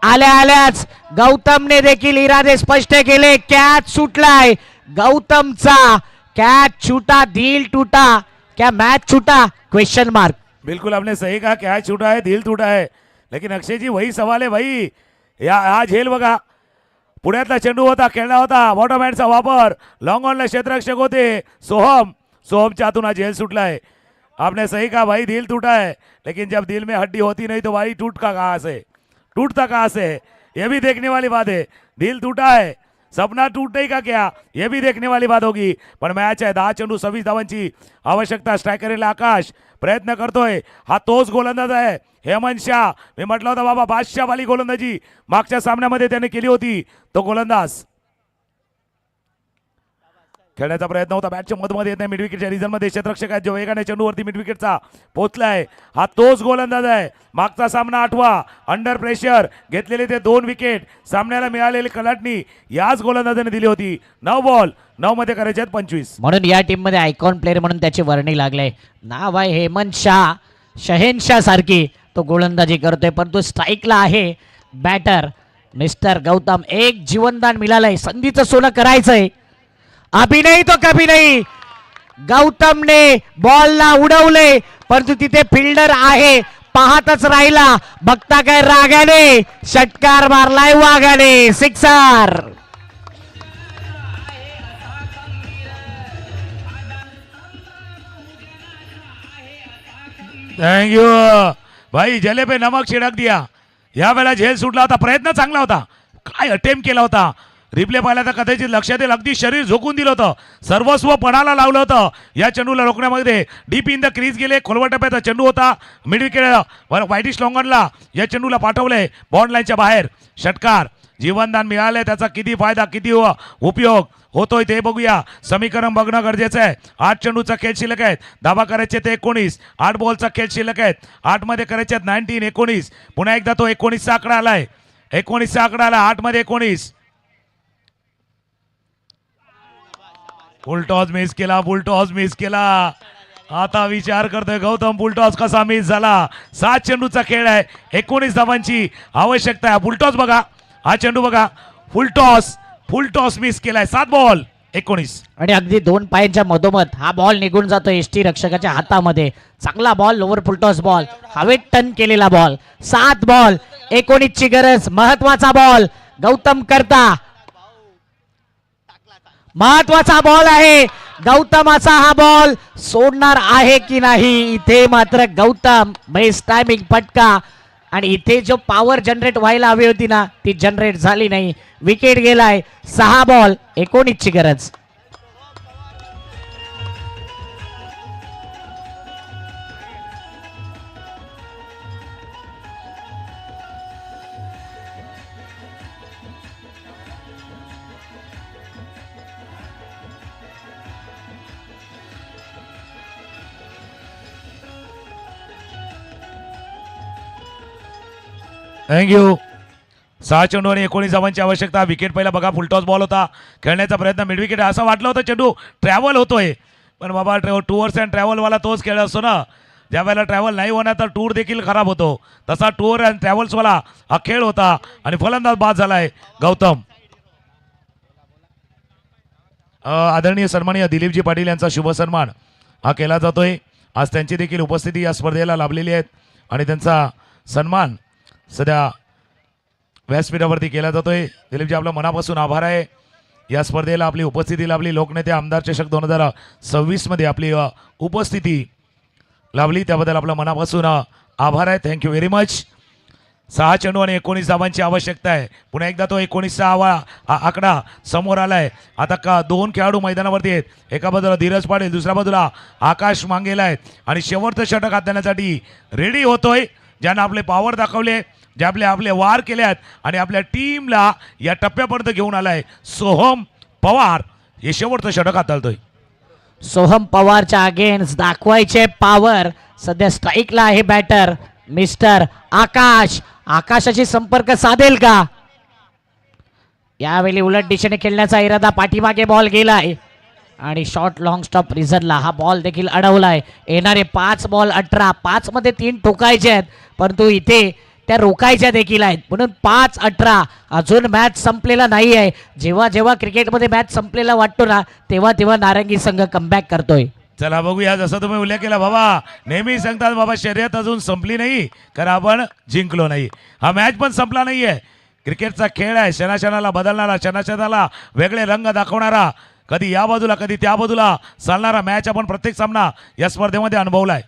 आल्या आल्याच गौतमने देखील इरादे स्पष्ट केले. कॅच सुटलाय गौतमचा. कॅच छूटा दिल टूटा, क्या मॅच छूटा, क्वेश्चन मार्क. बिल्कुल आपने सही कहा, कैच छूटा है, दिल टूटा है. लेकिन अक्षय जी वही सवाल है भाई. हा झेल बघा, पुण्यातला चेंडू होता, खेळला होता, बॉटम हँडचा वापर, लॉंग ऑनला क्षेत्ररक्षक होते सोहमच्या हातून हा झेल सुटलाय. आपने सही कहा भाई, दिल टूटा है. लेकिन जब दिल में हड्डी होती नहीं तो भाई टूटता कहाँ से, ये भी देखने वाली बात है. दिल टूटा है, सपना टूटे का क्या, ये भी देखने वाली बात होगी. पण मॅच आहे. 10 चेंडू 26 धावांची आवश्यकता. स्ट्रायकरला आकाश प्रयत्न करतोय. हा तोच गोलंदाज आहे हेमंत शाह. मी म्हटलं होतं बाबा बादशाह वाली गोलंदाजी मागच्या सामन्यामध्ये त्याने केली होती. तो गोलंदाज खेळण्याचा प्रयत्न होता. बॅटच्या मधमध्ये येत नाही. मिड विकेटच्या रिझनमध्ये क्षेत्ररक्षक आहे जो वेगाने चेंडूवरती मिड विकेटचा पोहोचलाय. हा तोच गोलंदाज आहे. मागचा सामना 8वा अंडर प्रेशर घेतलेले ते 2 विकेट सामन्याला मिळालेली कलाटणी याच गोलंदाजाने दिली होती. 9 बॉल 9 मध्ये करायचे आहेत 25. म्हणून या टीम मध्ये आयकॉन प्लेअर म्हणून त्याची वर्णी लागले. नाव आहे हेमंत शाह, शहेनशाह सारखी तो गोलंदाजी करतोय. पण तो स्ट्राईकला आहे बॅटर मिस्टर गौतम. एक जीवनदान मिळालंय, संधीचं सोनं करायचंय. अभी नहीं तो कभी नहीं. गौतमने बॉलला उडवले परंतु तिथे फिल्डर आहे, पाहतच राहिला. बघता काय रागाने षटकार मारलाय वाघाने. सिक्सर. थँक्यू भाई. जले पे नमक छिडक दिया. या वेळेला झेल सुटला होता. प्रयत्न चांगला होता. काय अटेम्प्ट केला होता. रिप्ले पाहिला तर कदाचित लक्षात येईल. अगदी शरीर झोकून दिलं होतं. सर्वस्व पणाला लावलं होतं या चेंडूला रोखण्यामध्ये. डीप इन द क्रीज गेले. खोलवर टप्प्याचा चेंडू होता. मिड विकेट वाईटिश लॉंगनला या चेंडूला पाठवलंय बॉन्ड लाईनच्या बाहेर. षटकार जीवनदान मिळालंय. त्याचा किती फायदा किती उपयोग होतोय ते बघूया. समीकरण बघणं गरजेचं आहे. 8 चेंडूचा खेळ शिल्लक आहेत. धाबा करायचे ते 19. 8 बॉलचा खेळ शिल्लक आहेत. 8 मध्ये करायचे 19 19. पुन्हा एकदा तो 19चा आकडा आलाय. 19चा आकडा आला. 8 मध्ये 19. फुलटॉस मिस केला. फुलटॉस मिस केला. आता विचार करतोय गौतम फुलटॉस कसा मिस झाला. 7 चेंडूचा खेळ आहे. 19 धावांची आवश्यकता आहे. फुलटॉस बघा. हा चेंडू बघा. फुलटॉस मिस केलाय. 7 बॉल 19. आणि अगदी 2 पायांच्या मधोमध हा बॉल निघून जातो एसटी रक्षकाच्या हातामध्ये. चांगला बॉल. Lower full toss ball. हवेत टर्न केलेला बॉल. 7 बॉल 19 ची गरज. महत्वाचा बॉल गौतम करता. महत्वाचा बॉल आहे. गौतमाचा हा बॉल सोडणार आहे की नाही. इथे मात्र गौतम बेस्ट टायमिंग फटका. आणि इथे जो पॉवर जनरेट व्हायला हवी होती ना ती जनरेट झाली नाही. विकेट गेलाय. 6 बॉल 19 ची गरज. थँक्यू. 6 चेंडू आणि 19 धावांची आवश्यकता. विकेट पहिला बघा. फुलटॉस बॉल होता. खेळण्याचा प्रयत्न मिड विकेट. असं वाटलं होतं चेंडू ट्रॅव्हल होतोय. पण बाबा टूअर्स अँड ट्रॅव्हलवाला तोच खेळ असतो ना. ज्या वेळेला ट्रॅव्हल नाही होणार तर टूर देखील खराब होतो. तसा टूर अँड ट्रॅव्हल्सवाला हा खेळ होता. आणि फलंदाज बाद झालाय गौतम. आदरणीय सन्माननीय दिलीपजी पाटील यांचा शुभ सन्मान हा केला जातोय. आज त्यांची देखील उपस्थिती या स्पर्धेला लाभलेली आहेत. आणि त्यांचा सन्मान सध्या व्यासपीठावरती केला जातोय. दिलीपजी आपलं मनापासून आभार आहे. या स्पर्धेला आपली उपस्थिती लाभली. लोकनेते आमदार चषक 2026 मध्ये आपली उपस्थिती लाभली त्याबद्दल आपलं मनापासून आभार आहे. Thank you very much. 6 चेंडू आणि 19 धावांची आवश्यकता आहे. पुन्हा एकदा तो 19चा आकडा समोर आलाय. आता 2 खेळाडू मैदानावरती आहेत. एका बाजूला धीरज पाटील, दुसऱ्या बाजूला आकाश मांगेला आहेत. आणि शेवटचं षटक हात देण्यासाठी रेडी होतोय. ज्यानं आपले पॉवर दाखवले, जे आपले वार केले आहेत आणि आपल्या टीमला या टप्प्यापर्यंत घेऊन आलाय सोहम पवार. हे शेवटचं षटक हाताळतोय. सोहम पवारच्या अगेन्स्ट दाखवायचे पॉवर. सध्या स्ट्राईकला आहे बॅटर मिस्टर आकाश. आकाशाशी संपर्क साधेल का. यावेळी उलट दिशेने खेळण्याचा इरादा. पाठीमागे बॉल गेलाय आणि शॉर्ट लॉंग स्टॉप रिझनला हा बॉल देखील अडवलाय. येणारे 5 बॉल 18. 5 मध्ये 3 ठोकायचे आहेत परंतु इथे त्या रोखायच्या देखील आहेत. म्हणून 5-18. अजून मॅच संपलेला नाही आहे. जेव्हा जेव्हा क्रिकेटमध्ये मॅच संपलेला वाटतो ना तेव्हा तेव्हा नारंगी संघ कमबॅक करतोय. चला बघूया. जसं तुम्ही उल्लेख केला बाबा, नेहमी सांगतात बाबा शर्यत अजून संपली नाही कारण आपण जिंकलो नाही. हा मॅच पण संपला नाहीये. क्रिकेटचा खेळ आहे. क्षणाक्षणाला बदलणारा, क्षणाक्षणाला वेगळे रंग दाखवणारा, कधी या बाजूला कधी त्या बाजूला चालणारा मॅच आपण प्रत्येक सामना या स्पर्धेमध्ये अनुभवलाय.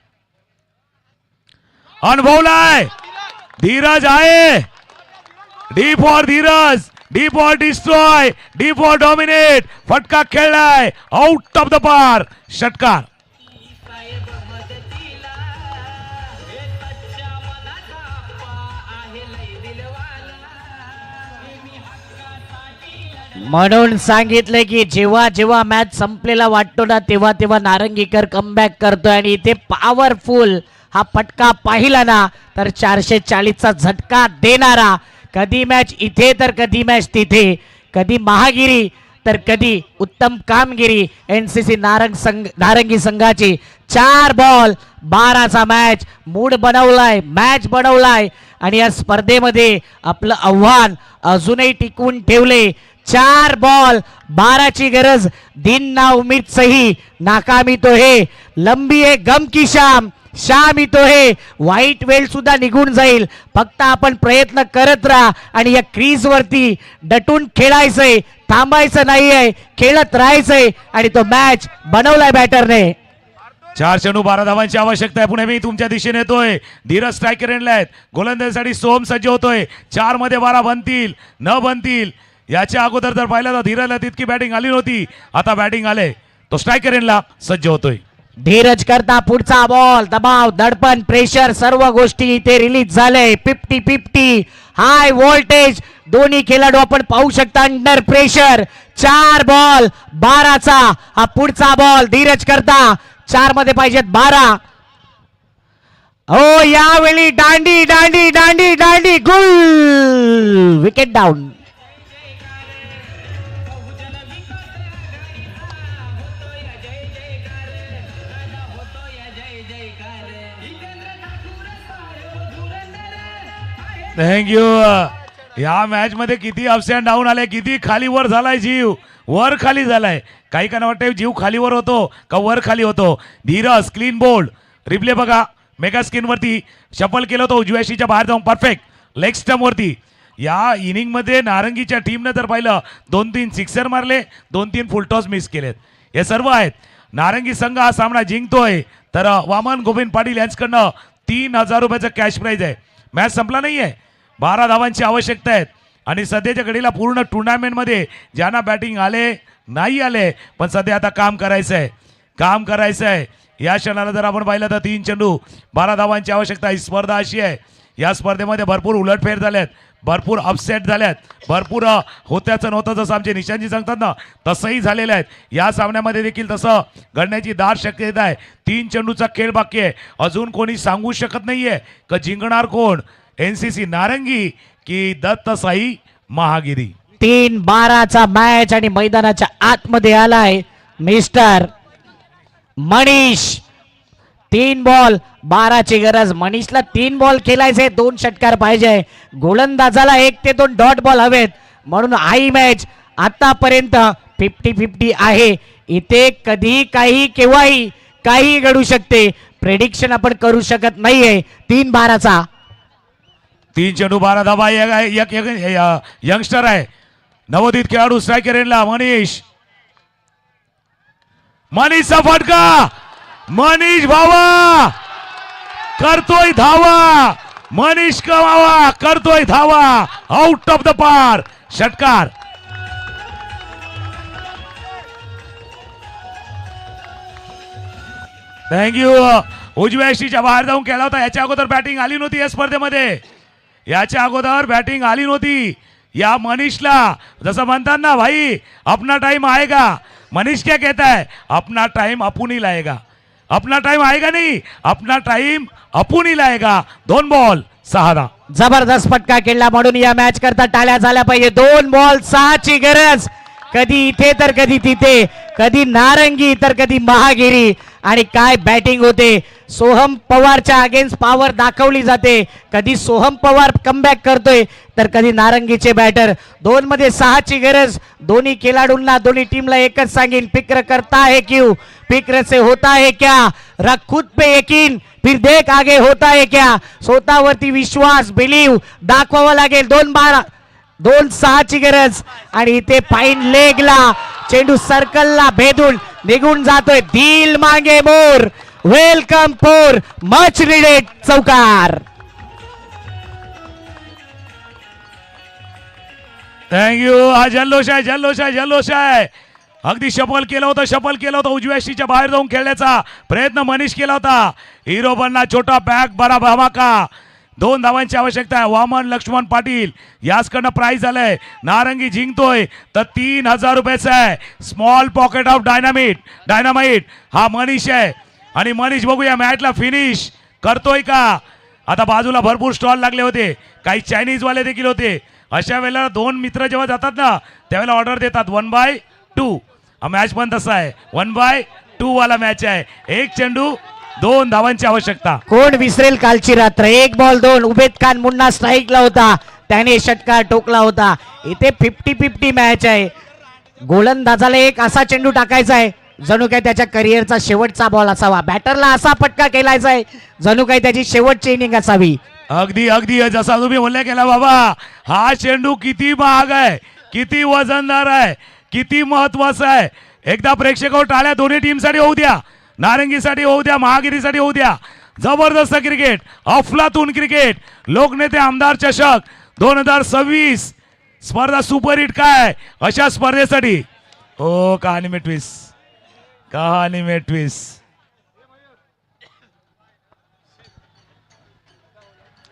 धीरज आहे. D for Dheeraj, D for destroy, D for dominate. फटका खेळलाय आउट ऑफ द पार. षटकार. म्हणून सांगितलं की जेव्हा जेव्हा मॅच संपलेला वाटतो ना तेव्हा तेव्हा नारंगीकर कमबॅक करतोय. आणि इथे पॉवरफुल हा फटका पाहिला ना तर 440चा झटका देणारा. कधी मॅच इथे तर कधी मॅच तिथे, कधी महागिरी तर कधी उत्तम कामगिरी. NCC नारंगी संघाची 4 बॉल 12चा मॅच मूड बनवलाय, मॅच बनवलाय. आणि या स्पर्धेमध्ये आपलं आव्हान अजूनही टिकवून ठेवले. 4 बॉल 12ची गरज. दिन ना उम्मीद सही, नाकामी तो हे, लंबी है गम की शाम, शाम ही तो हे. वाईट वेळ सुद्धा निघून जाईल. फक्त आपण प्रयत्न करत राहा आणि या क्रीज वरती डटून खेळायचंय, थांबायचं नाहीये, खेळत राहायचंय. आणि तो मॅच बनवलाय बॅटरने. 4 चेंडू 12 धावांची आवश्यकता आहे. पुणे मी तुमच्या दिशेने येतोय. धीरज स्ट्रायकर एंडला आहेत. गोलंदाजीसाठी सोम सज्ज होतोय. 4 मध्ये 12 बनतील न बनतील याच्या अगोदर जर पाहिलं तर धीरजला तितकी बॅटिंग आली नव्हती. आता बॅटिंग आले तो स्ट्रायकर एंडला सज्ज होतोय. धीरज करता पुढचा बॉल, दबाव, दडपण, प्रेशर सर्व गोष्टी इथे रिलीज झाले. 50-50 हाय व्होल्टेज दोन्ही खेळाडू आपण पाहू शकता अंडर प्रेशर. 4 बॉल 12चा हा पुढचा बॉल. धीरज करता 4 मध्ये पाहिजेत 12. हो यावेळी दांडी दांडी दांडी दांडी गुल, विकेट डाऊन. थँक्यू. या मॅच मध्ये किती अप्स अँड डाऊन आले, किती खाली वर झालाय जीव, वर खाली झालाय. काही काना वाटतं जीव खालीवर होतो का वर खाली होतो. धीरज क्लीन बोल्ड रिप्ले बघा मेगा स्क्रीन वरती. शफल केलं होतं उजव्याशीच्या बाहेर जाऊन परफेक्ट लेग स्टम्प वरती. या इनिंग मध्ये नारंगीच्या टीमनं जर पाहिलं 2-3 सिक्सर मारले, 2-3 फुलटॉस मिस केलेत. हे सर्व आहेत. नारंगी संघ हा सामना जिंकतोय तर वामन गोविंद पाटील यांच्याकडनं 3000 रुपयाचं कॅश प्राइज आहे. मॅच संपला नाहीये. 12 धावांची आवश्यकता आहेत आणि सध्याच्या घडीला पूर्ण टुर्नामेंटमध्ये ज्यांना बॅटिंग आले नाही आले पण सध्या आता काम करायचं आहे, काम करायचं आहे. या क्षणाला जर आपण पाहिलं तर 3 चेंडू 12 धावांची आवश्यकता. ही स्पर्धा अशी आहे, या स्पर्धेमध्ये भरपूर उलटफेर झाल्यात, भरपूर अपसेट झाल्यात, भरपूर होत्याचं नव्हतं जसं आमचे निशांजी सांगतात ना तसंही झालेलं आहे. या सामन्यामध्ये देखील तसं घडण्याची दाट शक्यता आहे. 3 चेंडूचा खेळ बाकी आहे. अजून कोणी सांगू शकत नाहीये का जिंकणार कोण, NCC नारंगी की दत्त साई महागिरी. 3-12चा मॅच आणि मैदानाच्या आतमध्ये आलाय मिस्टर मनीष. 3 बॉल 12ची गरज. मनीषला 3 बॉल खेळायचे, 2 षटकार पाहिजे. गोलंदाजाला 1 ते 2 डॉट बॉल हवेत. म्हणून ही मॅच आतापर्यंत 50-50 आहे. इथे कधी काही केव्हाही काही घडू शकते. प्रेडिक्शन आपण करू शकत नाहीये. 3-12चा 3 चेंडू 12 धावा. एक यंगस्टर आहे नवोदित खेळाडू स्ट्रायकर एंडला मनीष. मनीषचा फटका. मनीष भावा करतोय धावा. मनीष कमावा करतोय धावा. आउट ऑफ द पार षटकार. थँक्यू. उजव्याशीच्या बाहेर जाऊन खेळला होता. याच्या अगोदर बॅटिंग आली नव्हती या स्पर्धेमध्ये. याच्या अगोदर बॅटिंग आली नव्हती. या मनीषला जसं म्हणतात ना भाई अपना टाइम आएगा. मनीष क्या कहता है अपना टाइम अपुन ही लाएगा. अपना टाइम आएगा नहीं, अपना टाइम अपुन ही लाएगा. 2 बॉल 6 धावा. जबरदस्त फटका खेळला म्हणून या मॅच करता टाळ्या झाल्या पाहिजे. 2 बॉल 6ची गरज. कधी इथे तर कधी तिथे, कधी नारंगी तर कधी महागिरी. आणि काय बॅटिंग होते. सोहम पवारच्या अगेन्स्ट पॉवर दाखवली जाते. कधी सोहम पवार कमबॅक करतोय तर कधी नारंगीचे बॅटर. 2 मध्ये 6ची गरज. दोन्ही खेळाडूंना दोन्ही टीमला एकच सांगेन, फिक्र करता है क्यों, फिक्र से होता है क्या, रख खुद पे यकीन फिर देख आगे होता है क्या. स्वतःवरती विश्वास बिलीव दाखवावा लागेल. 2-6ची गरज. आणि इथे फाईन लेगला चेंडू सर्कलला भेदून निघून जातोय. दिल मागे मोर. वेलकम फॉर मच रिडेड चौकार. थँक्यू. हा जल्लोष आहे, जल्लोष आहे, जल्लोष आहे. अगदी शफल केलं होतं उजव्याशीच्या बाहेर जाऊन खेळण्याचा प्रयत्न मनीष केला होता. हिरो बनला छोटा बॅग बरा धमाका. 2 धावांची आवश्यकता आहे. वामन लक्ष्मण पाटील याचकडनं प्राइज आलंय. नारंगी जिंकतोय तर 3000 रुपयाचं आहे. स्मॉल पॉकेट ऑफ डायनामाइट हा मनीष आहे. आणि मनीष बघूया मॅचला फिनिश करतोय का. आता बाजूला भरपूर स्टॉल लागले होते, काही चायनीज वाले देखील होते. अशा वेळेला 2 मित्र जेव्हा जातात ना त्यावेळेला ऑर्डर देतात 1/2. हा मॅच पण तसा आहे 1/2 वाला मॅच आहे. 1 चेंडू 2 धावांची आवश्यकता. कोण विसरेल कालची रात्र. 1 बॉल 2. उबेद खान मुन्ना स्ट्राईकला होता, त्याने षटकार ठोकला होता. इथे 50-50 मॅच आहे. गोलंदाजाला एक असा चेंडू टाकायचा आहे जणू काय त्याच्या करिअरचा शेवटचा बॉल असावा. बॅटरला असा फटका केलायचा आहे जणू काय त्याची शेवटची इनिंग असावी. अगदी अगदी जसा तुम्ही बोलले केला बाबा. हा चेंडू किती महाग आहे, किती वजनदार आहे, किती महत्वाचा आहे. एकदा प्रेक्षक टाळ्या दोन्ही टीमसाठी होऊ द्या. नारंगीसाठी होऊ द्या, महागिरीसाठी होऊ द्या. जबरदस्त क्रिकेट, अफलातून क्रिकेट. लोकनेते आमदार चषक 2026 स्पर्धा सुपरहिट काय अशा स्पर्धेसाठी. हो, कहाणी में ट्विस्ट, कहाणी में ट्विस्ट.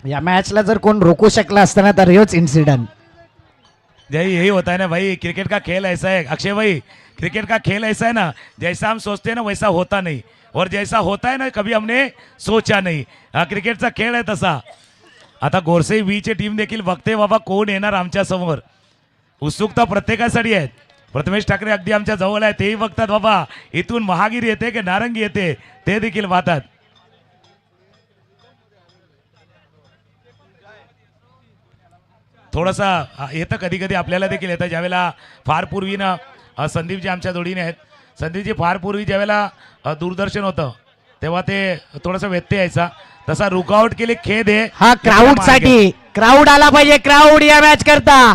या मॅचला जर कोण रोखू शकला असता ना तर ह्योच इन्सिडेंट. यही होता है ना भाई, क्रिकेट का खेल ऐसा है अक्षय भाई, क्रिकेट का खेल ऐसा है ना, जैसा हम सोचते हैं ना वैसा होता नहीं, और जैसा होता है ना कभी हमने सोचा नहीं. हा क्रिकेटचा खेळ आहे तसा. आता गोरसे वीची टीम देखील बघते बाबा कोण येणार आमच्या समोर. उत्सुकता प्रत्येकासाठी आहे. प्रथमेश ठाकरे अगदी आमच्या जवळ आहे, तेही बघतात बाबा इथून महागिरी येते की नारंगी येते ते देखील पाहतात. थोडासा येतं कधी कधी आपल्याला देखील येतं. ज्यावेळेला फार पूर्वीनं संदीपजी आमच्या जोडीने आहेत, संदीपजी फार पूर्वी ज्यावेळेला दूरदर्शन होतं तेव्हा ते थोडासा व्यत्यय यायचा. तसा रुकआउट केले खेद आहे. हा क्राऊड साठी, क्राऊड आला पाहिजे, क्राऊड या मॅच करता.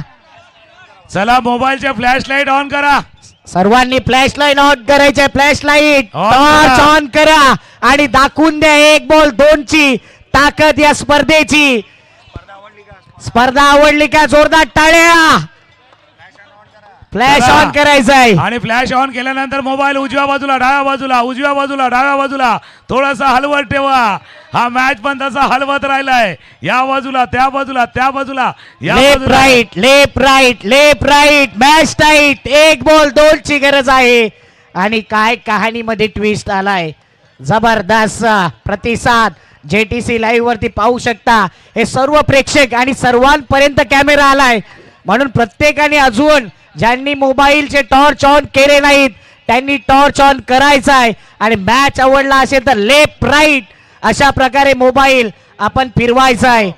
चला मोबाईलचे फ्लॅश लाईट ऑन करा. सर्वांनी फ्लॅश लाईट ऑन करायचे. फ्लॅश लाईट On टॉर्च करा. ऑन करा आणि दाखवून द्या 1 बॉल 2 ची ताकद या स्पर्धेची. स्पर्धा आवडली का जोरदार टाळ्या. फ्लॅश चला. ऑन करायचा आहे. आणि फ्लॅश ऑन केल्यानंतर मोबाईल उजव्या बाजूला डाव्या बाजूला, उजव्या बाजूला डाव्या बाजूला थोडासा हलवत ठेवा. हा मॅच पण तसा हलवत राहिलाय, या बाजूला त्या बाजूला त्या बाजूला या लेफ्ट बाजूला. Right, left right, left right. Match tight. 1 ball 2 ची गरज आहे. आणि काय कहाणीमध्ये ट्विस्ट आलाय. जबरदस्त प्रतिसाद JTC लाईव्ह वरती पाहू शकता. हे सर्व प्रेक्षक आणि सर्वांपर्यंत कॅमेरा आलाय, म्हणून प्रत्येकाने अजून ज्यांनी मोबाईलचे टॉर्च ऑन केले नाहीत त्यांनी टॉर्च ऑन करायचा आहे. आणि मॅच आवडला असेल तर लेफ्ट राईट अशा प्रकारे मोबाईल आपण फिरवायचा आहे.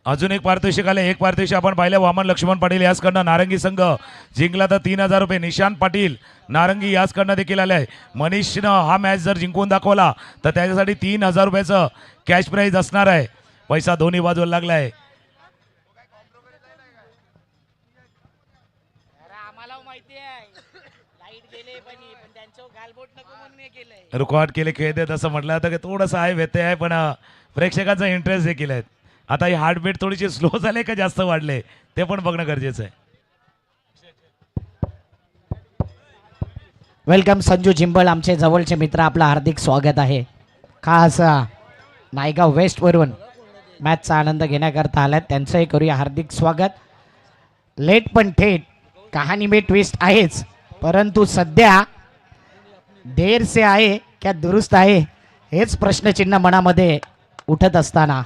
अजून एक पारितोषिक आले. एक पारितोषिक आपण पाहिलं वामन लक्ष्मण पाटील याचकडनं नारंगी संघ जिंकला तर 3000 रुपये. निशांत पाटील नारंगी याचकडनं देखील आले आहे. मनीषनं हा मॅच जर जिंकून दाखवला तर त्याच्यासाठी 3000 रुपयाचं कॅश प्राईज असणार आहे. पैसा दोन्ही बाजूला लागलाय. रुकवाट केले खेळते तसं म्हटलं जातं की थोडंसं आहे व्यत्यय आहे, पण प्रेक्षकांचा इंटरेस्ट देखील आहे. आता ही हार्टबीट थोडीशी स्लो झाले का जास्त वाढले ते पण बघणं गरजेचं आहे. वेलकम संजू जिंबळ, आमचे जवळचे मित्र, आपलं हार्दिक स्वागत आहे. खास नायगाव वेस्टवरून मॅचचा आनंद घेण्याकरता आल्यात, त्यांचंही करूया हार्दिक स्वागत. लेट पण थेट कहाणी में ट्विस्ट आहेच, परंतु सध्या देर से आहे क्या दुरुस्त आहे हेच प्रश्नचिन्ह मनामध्ये उठत असताना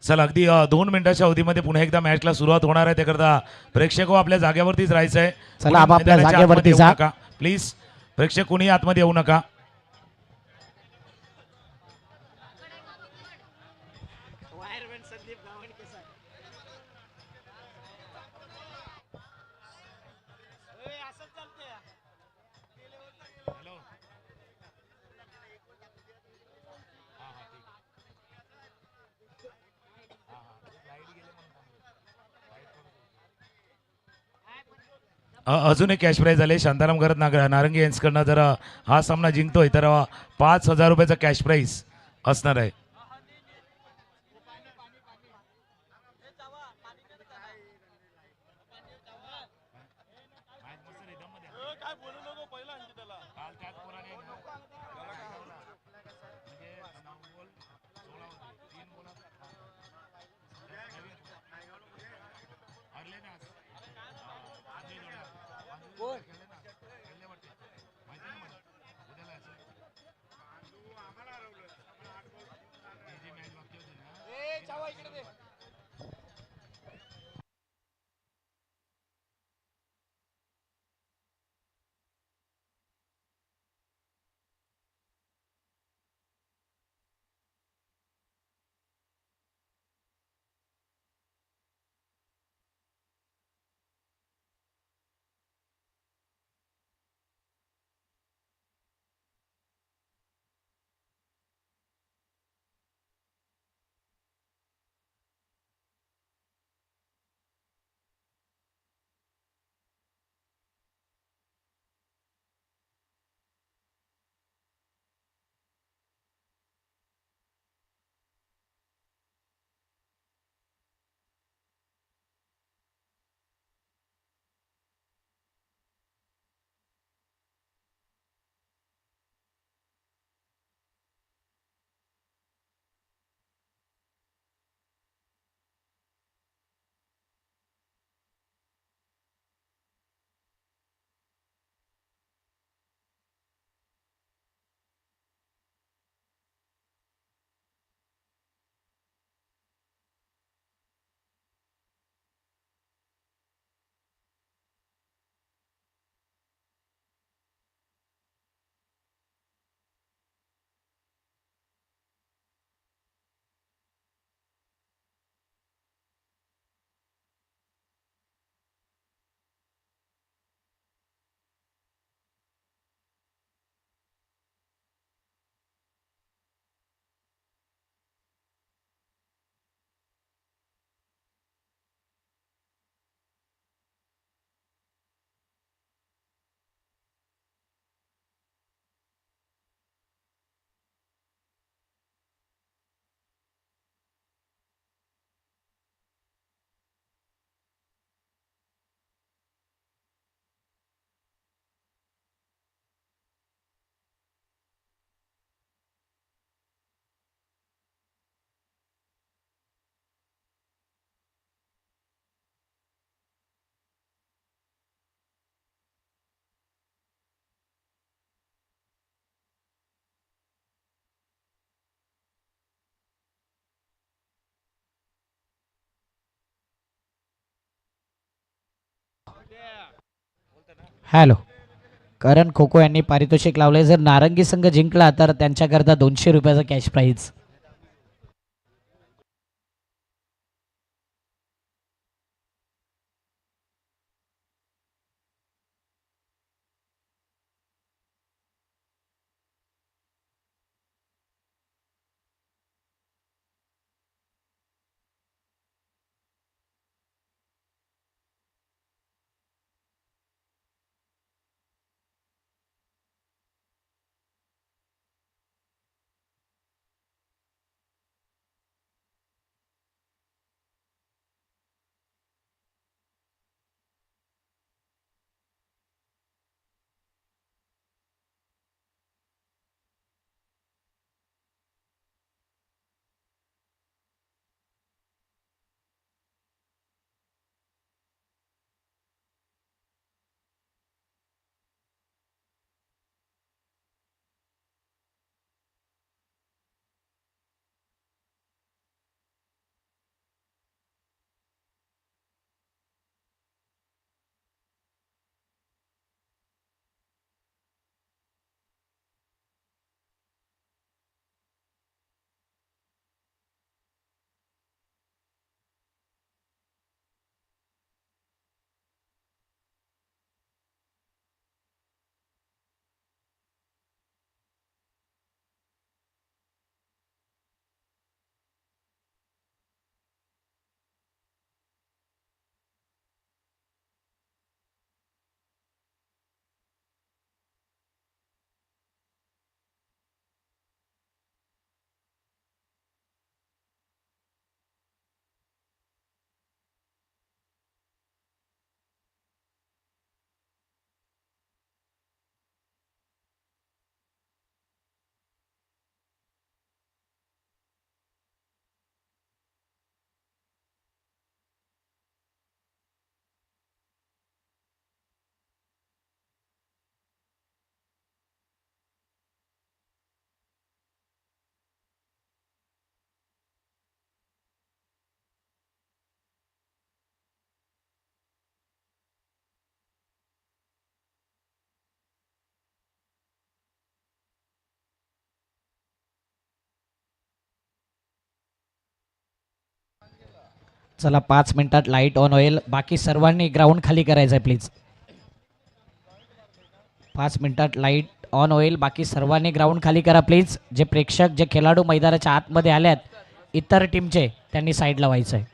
चला अगदी 2 मिनिटाच्या अवधीमध्ये पुन्हा एकदा मॅचला सुरुवात होणार आहे. त्याकरता प्रेक्षक आपल्या जागेवरतीच राहायचं आहे. चला, आप आपल्या जागेवरती जा. प्लीज प्रेक्षक कोणी आतमध्ये येऊ नका. अजून एक कॅश प्राईज आले. शांताराम घरत नारंगी यांच्याकडनं जर हा सामना जिंकतोय तर 5000 रुपयाचा कॅश प्राईज असणार आहे. हॅलो. करण खो खो यांनी पारितोषिक लावले. जर नारंगी संघ जिंकला तर त्यांच्याकरता 200 रुपयाचा कॅश प्राईज. चला 5 मिनिटात लाईट ऑन होईल. बाकी सर्वांनी ग्राउंड खाली करायचं आहे प्लीज. 5 मिनिटात लाईट ऑन होईल. बाकी सर्वांनी ग्राउंड खाली करा प्लीज. जे प्रेक्षक जे खेळाडू मैदानाच्या आतमध्ये आल्यात इतर टीमचे त्यांनी साईडला व्हायचं आहे.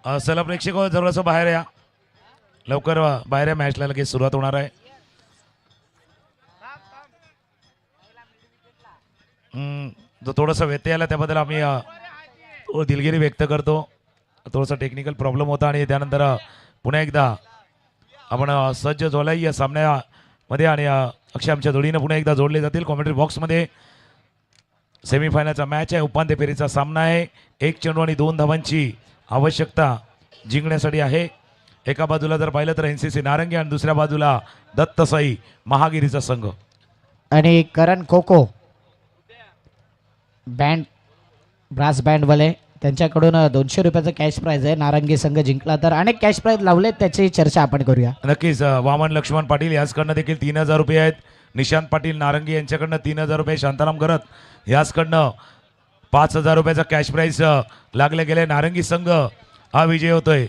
चला प्रेक्षक हो, जवळच बाहेर या, लवकर बाहेर या, मॅचला लगेच सुरुवात होणार आहे. जो थोडासा व्यत्यय आला त्याबद्दल आम्ही दिलगिरी व्यक्त करतो. थोडासा टेक्निकल प्रॉब्लेम होता आणि त्यानंतर पुन्हा एकदा आपण सज्ज झालोय या सामन्यामध्ये आणि अक्षय आमच्या जोडीनं पुन्हा एकदा जोडले जातील कॉमेंट्री बॉक्समध्ये. सेमीफायनलचा मॅच आहे, उपांत्य फेरीचा सामना आहे. 1 चेंडू आणि 2 धावांची आवश्यकता जिंकण्यासाठी आहे. एका बाजूला जर पाहिलं तर NCC नारंगी आणि दुसऱ्या बाजूला दत्तसाई महागिरीचा संघ. आणि करण कोको बँड ब्रास बँडवाले त्यांच्याकडून 200 रुपयाचं कॅश प्राइज आहे. नारंगी संघ जिंकला तर अनेक कॅश प्राइज लावलेत, त्याची चर्चा आपण करूया. नक्कीच वामन लक्ष्मण पाटील याचकडनं देखील 3000 रुपये आहेत. निशांत पाटील नारंगी यांच्याकडनं 3000 रुपये. शांताराम गरत याचकडनं 5000 रुपयाचा कॅश प्राइज लागले गेले. नारंगी संघ हा विजय होतोय.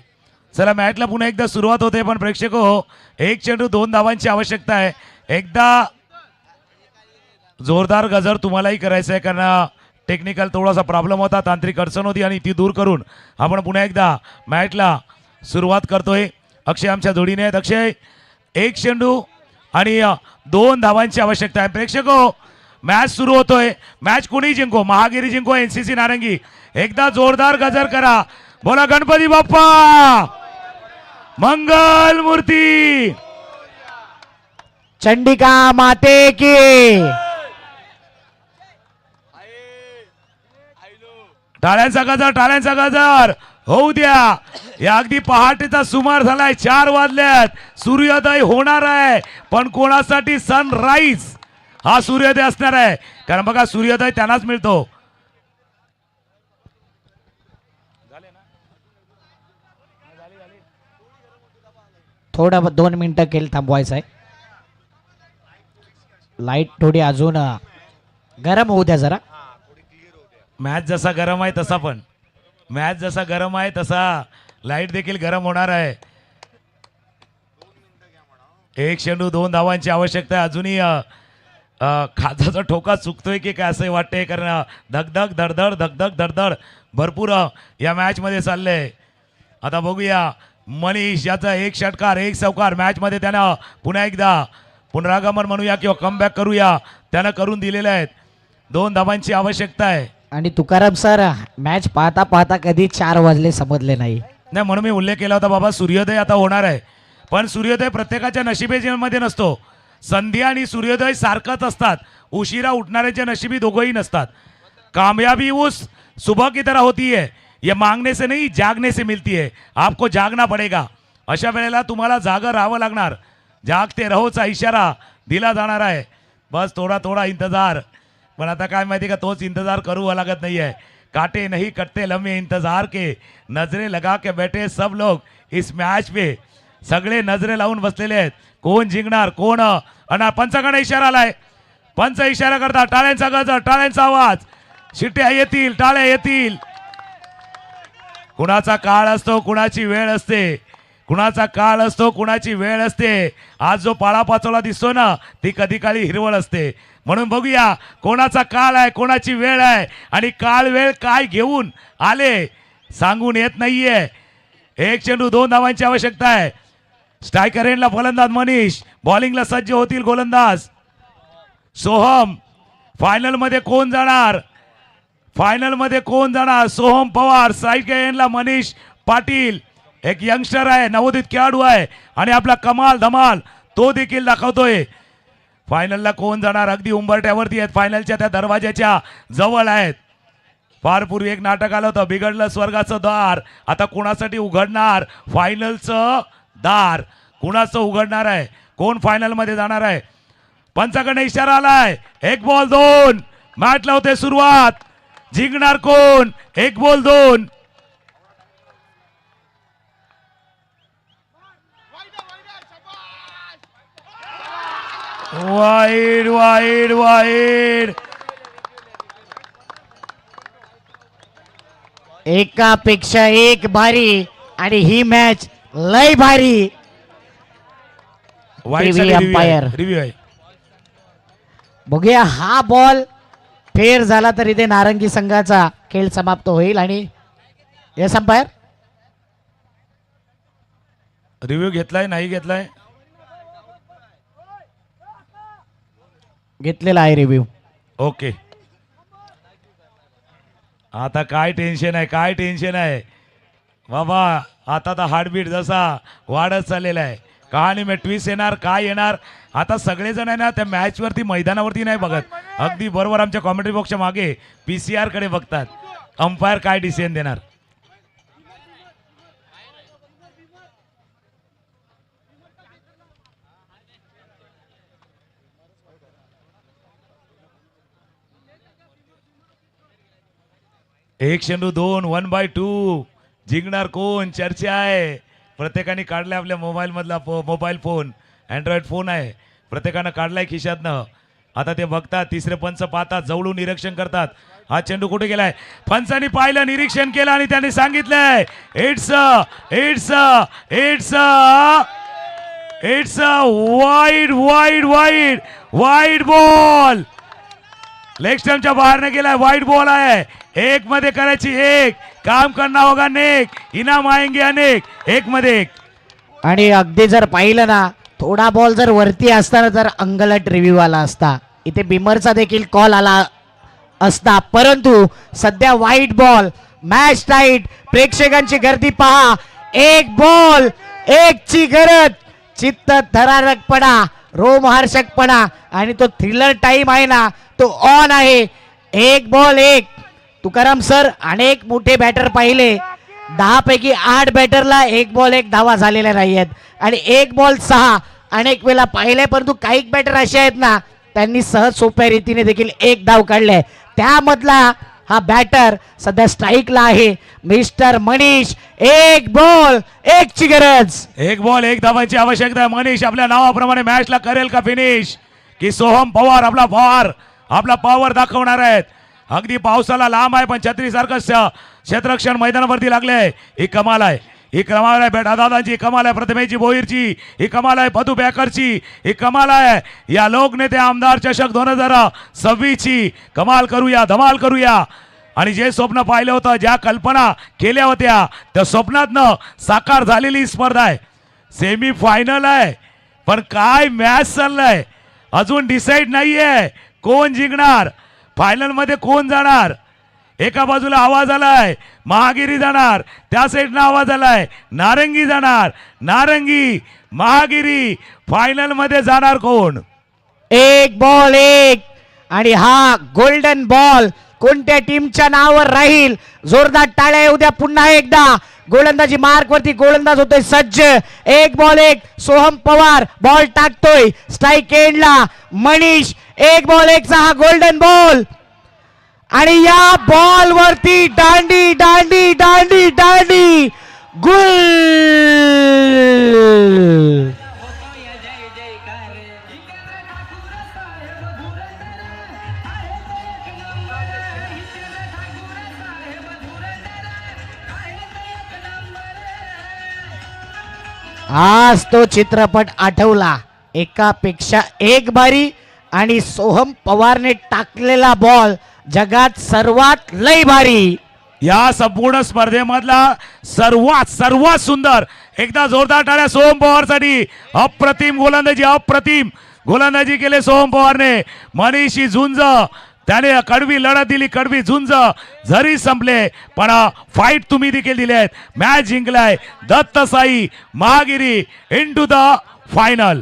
चला मॅचला पुन्हा एकदा सुरुवात होते, पण प्रेक्षक हो 1 चेंडू 2 धावांची आवश्यकता आहे. एकदा जोरदार गजर तुम्हालाही करायचं आहे, कारण टेक्निकल थोडासा प्रॉब्लेम होता, तांत्रिक अडचण होती आणि ती दूर करून आपण पुन्हा एकदा मॅचला सुरुवात करतोय. अक्षय आमच्या जोडीने आहेत. अक्षय 1 चेंडू आणि 2 धावांची आवश्यकता आहे. प्रेक्षक हो मॅच सुरू होतोय. मॅच कोणी जिंको, महागिरी जिंको NCC नारंगी. एकदा जोरदार गजर करा, बोला गणपती बाप्पा मंगल मूर्ती. चंडिका माते की. टाळ्यांचा गजर, टाळ्यांचा गजर होऊ द्या. या अगदी पहाटेचा सुमार झालाय, 4 वाजल्यात. सूर्योदय होणार आहे, पण कोणासाठी सनराईज हा सूर्योदय असणार आहे, कारण बघा सूर्योदय त्यांनाच मिळतो. थोडं 2 मिनिटं केलं थांबवायचं आहे. लाईट थोडी अजून गरम होऊ द्या जरा. मॅच जसा गरम आहे तसा पण मॅच जसा गरम आहे तसा लाईट देखील गरम होणार आहे. 1 चेंडू 2 धावांची आवश्यकता आहे. अजूनही खाजाचा ठोका चुकतोय की काय असं वाटतंय, कारण धगधग धडधड धगधग धडधड भरपूर या मॅच मध्ये चाललंय. आता बघूया मनीष याचा 1 षटकार 1 चौकार मॅच मध्ये त्यानं पुन्हा एकदा पुनरागमन म्हणूया किंवा कमबॅक करूया, त्यानं करून दिलेले आहेत. 2 धावांची आवश्यकता आहे. आणि तुकाराम सर मॅच पाहता पाहता कधी 4 वाजले समजले नाही. म्हणून मी उल्लेख केला होता बाबा सूर्योदय आता होणार आहे, पण सूर्योदय प्रत्येकाच्या नशिबेमध्ये नसतो. संध्या आणि सूर्योदय सारखंच असतात. उशिरा उठणाऱ्याच्या नशिबी दोघंही नसतात. कामयाबी उस सुबह की तरह होती है, ये मांगने से नहीं जागने से मिलती है. आपको जागना पडेगा. अशा वेळेला तुम्हाला जागं राहावं लागणार. जागते रहोचा इशारा दिला जाणार आहे. बस थोडा थोडा इंतजार. पण आता काय माहिती का, तोच इंतजार करू लागत नाही आहे. काटे नहीं कटते लम्हे इंतजार के, नजरे लगा के बैठे सब लोग इस मॅच पे. सगळे नजरे लावून बसलेले आहेत. कोण जिंकणार कोण. आणि पंचाकडे इशारा आलाय, पंच इशारा करता. टाळ्यांचा गजर, टाळ्यांचा आवाज, शिट्ट्या येतील, टाळ्या येतील. कुणाचा काळ असतो कुणाची वेळ असते, कुणाचा काळ असतो कुणाची वेळ असते. आज जो पाळापाचोळा दिसतो ना, ती कधी काळी हिरवळ असते. म्हणून बघूया कोणाचा काळ आहे कोणाची वेळ आहे, आणि काळ वेळ काय घेऊन आले सांगून येत नाहीये. 1 चेंडू 2 धावांची आवश्यकता आहे. स्ट्रायकर एंडला फलंदाज मनीष, बॉलिंगला सज्ज होतील गोलंदाज सोहम. फायनल मध्ये कोण जाणार, फायनल मध्ये कोण जाणार. सोहम पवार, स्ट्रायकर एंडला मनीष पाटील. एक यंगस्टर आहे, नवोदित खेळाडू आहे आणि आपला कमाल धमाल तो देखील दाखवतोय. फायनलला कोण जाणार, अगदी उंबरठ्यावरती आहेत, फायनलच्या त्या दरवाजाच्या जवळ आहेत. फार पूर्वी एक नाटक आलं होतं, बिघडलं स्वर्गाचं दार. आता कोणासाठी उघडणार फायनलचं दार, कुणाचं उघडणार आहे, कोण फायनल मध्ये जाणार आहे. पंचाकडे इशारा आलाय. 1 बॉल 2 मॅच लावते सुरुवात. जिंकणार कोण, 1 बॉल 2. Wide wide wide. एकापेक्षा एक भारी, आणि ही मॅच लय भारी. वाईड अंपायर रिव्ह्यू आहे. बघूया हा बॉल फेर झाला तर इथे नारंगी संघाचा खेळ समाप्त होईल. आणि यस अंपायर रिव्ह्यू घेतलाय नाही घेतलाय? घेतलेला आहे रिव्ह्यू. ओके. आता काय टेन्शन आहे, काय टेन्शन आहे बाबा. आता तर हार्टबीट जसा वाढत चाललेला आहे. कहाणी में ट्विस्ट येणार, काय येणार. आता सगळेजण आहे ना त्या मॅचवरती मैदानावरती नाही बघत, अगदी बरोबर आमच्या कॉमेंट्री बॉक्सच्या मागे PCR कडे बघतात. अंपायर काय डिसिजन देणार. एक चेंडू 2, 1/2. जिंकणार कोण चर्चा आहे. प्रत्येकाने काढलाय आपल्या मोबाईल मधला मोबाईल फोन, अँड्रॉइड फोन आहे, प्रत्येकानं काढलाय खिशातनं. आता ते बघतात, तिसरे पंच पाहतात, जवळून निरीक्षण करतात. हा चेंडू कुठे गेलाय. पंचांनी पाहिलं, निरीक्षण केलं आणि त्यांनी सांगितलंय it's wide wide wide wide ball. Leg स्टंपच्या बाहेरने गेलाय. वाईड बॉल आहे. एक मध्ये करायची एक, काम करना होगा नेक, इनाम आएंगे अनेक. एक मध्ये एक. आणि अगदी जर पाहिलं ना, थोडा बॉल जर वरती असताना जर अंगलट रिव्ह्यू आला असता, इथे बिमरचा देखील कॉल आला असता. परंतु सध्या वाईट बॉल, मॅच टाईट, प्रेक्षकांची गर्दी पहा. एक बॉल एक ची गरज, चित्त थरारकपणा, रोमहर्षकपणा आणि तो थ्रिलर टाइम आहे ना, तो ऑन आहे. एक बॉल एक. तुकाराम सर अनेक मोठे बॅटर पाहिले, 10 पैकी 8 बॅटरला एक बॉल एक धावा झालेल्या नाही आहेत आणि एक बॉल 6 अनेक वेळा पाहिले. परंतु काही बॅटर असे आहेत ना, त्यांनी सहज सोप्या रीतीने देखील एक धाव काढले. त्यामधला हा बॅटर सध्या स्ट्राईकला आहे, मिस्टर मनीष. एक बॉल एक ची गरज. एक बॉल एक धावांची आवश्यकता आहे. मनीष आपल्या नावाप्रमाणे मॅचला करेल का फिनिश, की सोहम पवार आपला पॉवर दाखवणार आहेत. अगदी पावसाला लांब आहे पण छत्री सारखं क्षेत्ररक्षण मैदानावरती लागले. ही कमाल आहे, ही कमाल आहे बेटा दादांची, कमाल आहे प्रथमेची भोईरची, ही कमाल आहे पदू बॅकरची, ही कमाल आहे या लोकनेते आमदार चषक 2026 ची. कमाल करूया, धमाल करूया. आणि जे स्वप्न पाहिलं होतं, ज्या कल्पना केल्या होत्या, त्या स्वप्नातनं साकार झालेली स्पर्धा आहे. सेमी फायनल आहे पण काय मॅच चाललाय, अजून डिसाईड नाहीये कोण जिंकणार, फायनल मध्ये कोण जाणार. एका बाजूला आवाज आलाय महागिरी जाणार, त्या साईडला आवाज आलाय नारंगी जाणार. नारंगी महागिरी फायनल मध्ये जाणार कोण. एक बॉल एक. आणि हा गोल्डन बॉल कोणत्या टीमच्या नावावर राहील. जोरदार टाळ्या येऊ द्या पुन्हा एकदा. गोलंदाजी मार्क वरती गोलंदाज होतोय सज्ज. एक बॉल एक. सोहम पवार बॉल टाकतोय स्ट्राईक एंडला. मनीष एक बॉल एक चा हा गोल्डन बॉल. आणि या बॉल वरती दांडी दांडी दांडी दांडी गुल. आज तो चित्रपट आठवला. एकापेक्षा एक बारी आणि सोहम पवारने टाकलेला बॉल जगात सर्वात लय भारी. या संपूर्ण स्पर्धेमधला सर्वात सुंदर. एकदा जोरदार टाळ्या सोहम पवारसाठी. अप्रतिम गोलंदाजी केले सोहम पवारने. मनीषी झुंज, त्याने कडवी लढत दिली, कडवी झुंज जरी संपले पण फाईट तुम्ही देखील दिलेत. मॅच जिंकलाय Datta Sai Mahagiri into the final.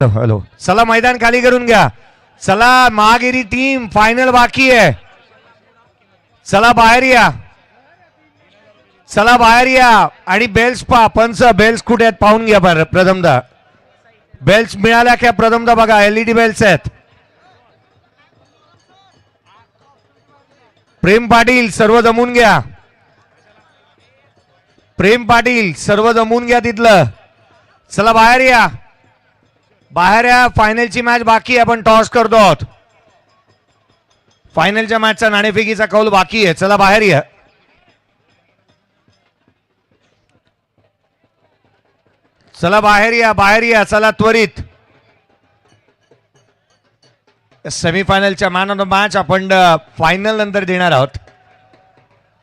Hello, चला मैदान खाली करून घ्या. चला महागिरी टीम फायनल बाकी आहे. चला बाहेर या, चला बाहेर या. आणि बेल्स पा पंच बेल्स कुठे आहेत पाहून घ्या बरं. प्रथमदा बेल्स मिळाल्या का प्रथमदा बघा. LED बेल्स आहेत. प्रेम पाटील सर्व जमून घ्या. प्रेम पाटील सर्व जमून घ्या तिथलं. चला बाहेर या, बाहेर या. फायनलची मॅच बाकी आहे, आपण टॉस करतो आहोत. फायनलच्या मॅचचा नाणेफेकीचा कौल बाकी आहे. चला बाहेर या. चला बाहेर या, बाहेर या. चला त्वरित. सेमीफायनलच्या मॅन ऑफ द मॅच आपण फायनल नंतर देणार आहोत,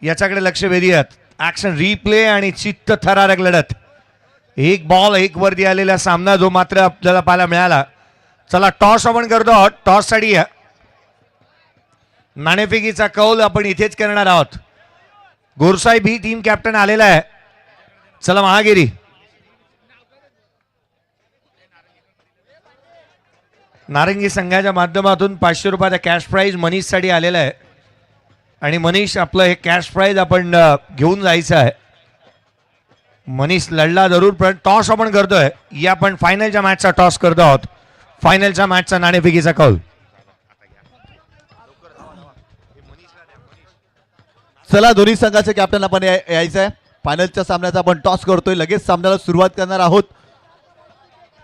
याच्याकडे लक्ष वेधूयात. ऍक्शन रिप्ले आणि चित्त थरारक लढत. एक बॉल एक वरती आलेला सामना जो मात्र आपल्याला पाहायला मिळाला. चला टॉस आपण करतो आहोत. टॉस साठी नाणेफेकीचा कौल आपण इथेच करणार आहोत. गोरसाहेब ही टीम कॅप्टन आलेला आहे. चला महागिरी नारंगी संघाच्या माध्यमातून 500 रुपयाचा कॅश प्राइज मनीष साठी आलेला आहे आणि मनीष आपलं हे कॅश प्राइज आपण घेऊन जायचं आहे. मनीष लढला जरूर पण टॉस आपण करतोय. या आपण फायनलच्या मॅचचा टॉस करतो आहोत. फायनलच्या मॅचचा नाणेफेकीचा कौल. चला दोन्ही संघाचे कॅप्टन आपण यायचं आहे. फायनलच्या सामन्याचा आपण टॉस करतोय. लगेच सामन्याला सुरुवात करणार आहोत.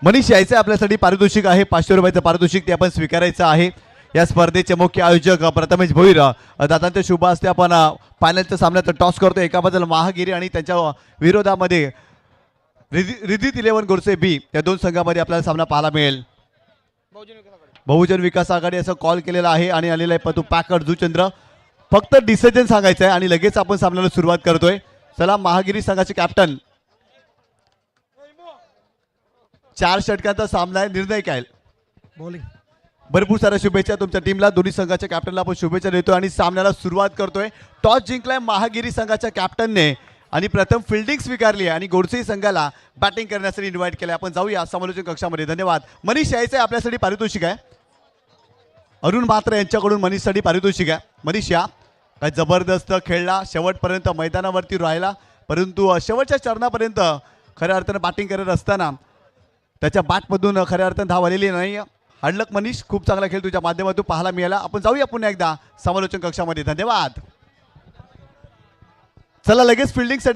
मनीष यायचं आहे. आपल्यासाठी पारितोषिक आहे 500 रुपयाचं पारितोषिक ते आपण स्वीकारायचं आहे. या स्पर्धेचे मुख्य आयोजक प्रथमेश भोईर दादांच्या शुभ हस्ते आपण फायनलच्या सामन्याचा टॉस करतो. एका बाजूला महागिरी आणि त्यांच्या विरोधामध्ये रिदित 11 गोरसे बी या दोन संघामध्ये आपल्याला सामना पाहायला मिळेल. बहुजन विकास आघाडी असं कॉल केलेला आहे आणि आलेला आहे पतू पॅकर जुचंद्र. फक्त डिसिजन सांगायचं आहे आणि लगेच आपण सामन्याला सुरुवात करतोय. चला महागिरी संघाचे कॅप्टन. 4 षटकांचा सामना आहे. निर्णय काय बॉलिंग. भरपूर साऱ्या शुभेच्छा तुमच्या टीमला. दोन्ही संघाच्या कॅप्टनला आपण शुभेच्छा देतोय आणि सामन्याला सुरुवात करतोय. टॉस जिंकलाय महागिरी संघाच्या कॅप्टनने आणि प्रथम फिल्डिंग स्वीकारली आहे आणि गोडसे संघाला बॅटिंग करण्यासाठी इन्व्हाइट केलं. आपण जाऊया समालोचन कक्षामध्ये. धन्यवाद. मनीष यायचं आहे. आपल्यासाठी पारितोषिक आहे. अरुण म्हात्रे यांच्याकडून मनीषसाठी पारितोषिक आहे. मनीष या. काय जबरदस्त खेळला. शेवटपर्यंत मैदानावरती राहिला परंतु शेवटच्या चरणापर्यंत खऱ्या अर्थानं बॅटिंग करत असताना त्याच्या बॅटमधून खऱ्या अर्थानं धाव आलेली नाही. हार्डलक मनीष. खूप चांगला खेळ तुझ्या माध्यमातून पाहायला मिळाला. आपण जाऊया पुन्हा एकदा समालोचन कक्षामध्ये. धन्यवाद. चला लगेच फिल्डिंग सेट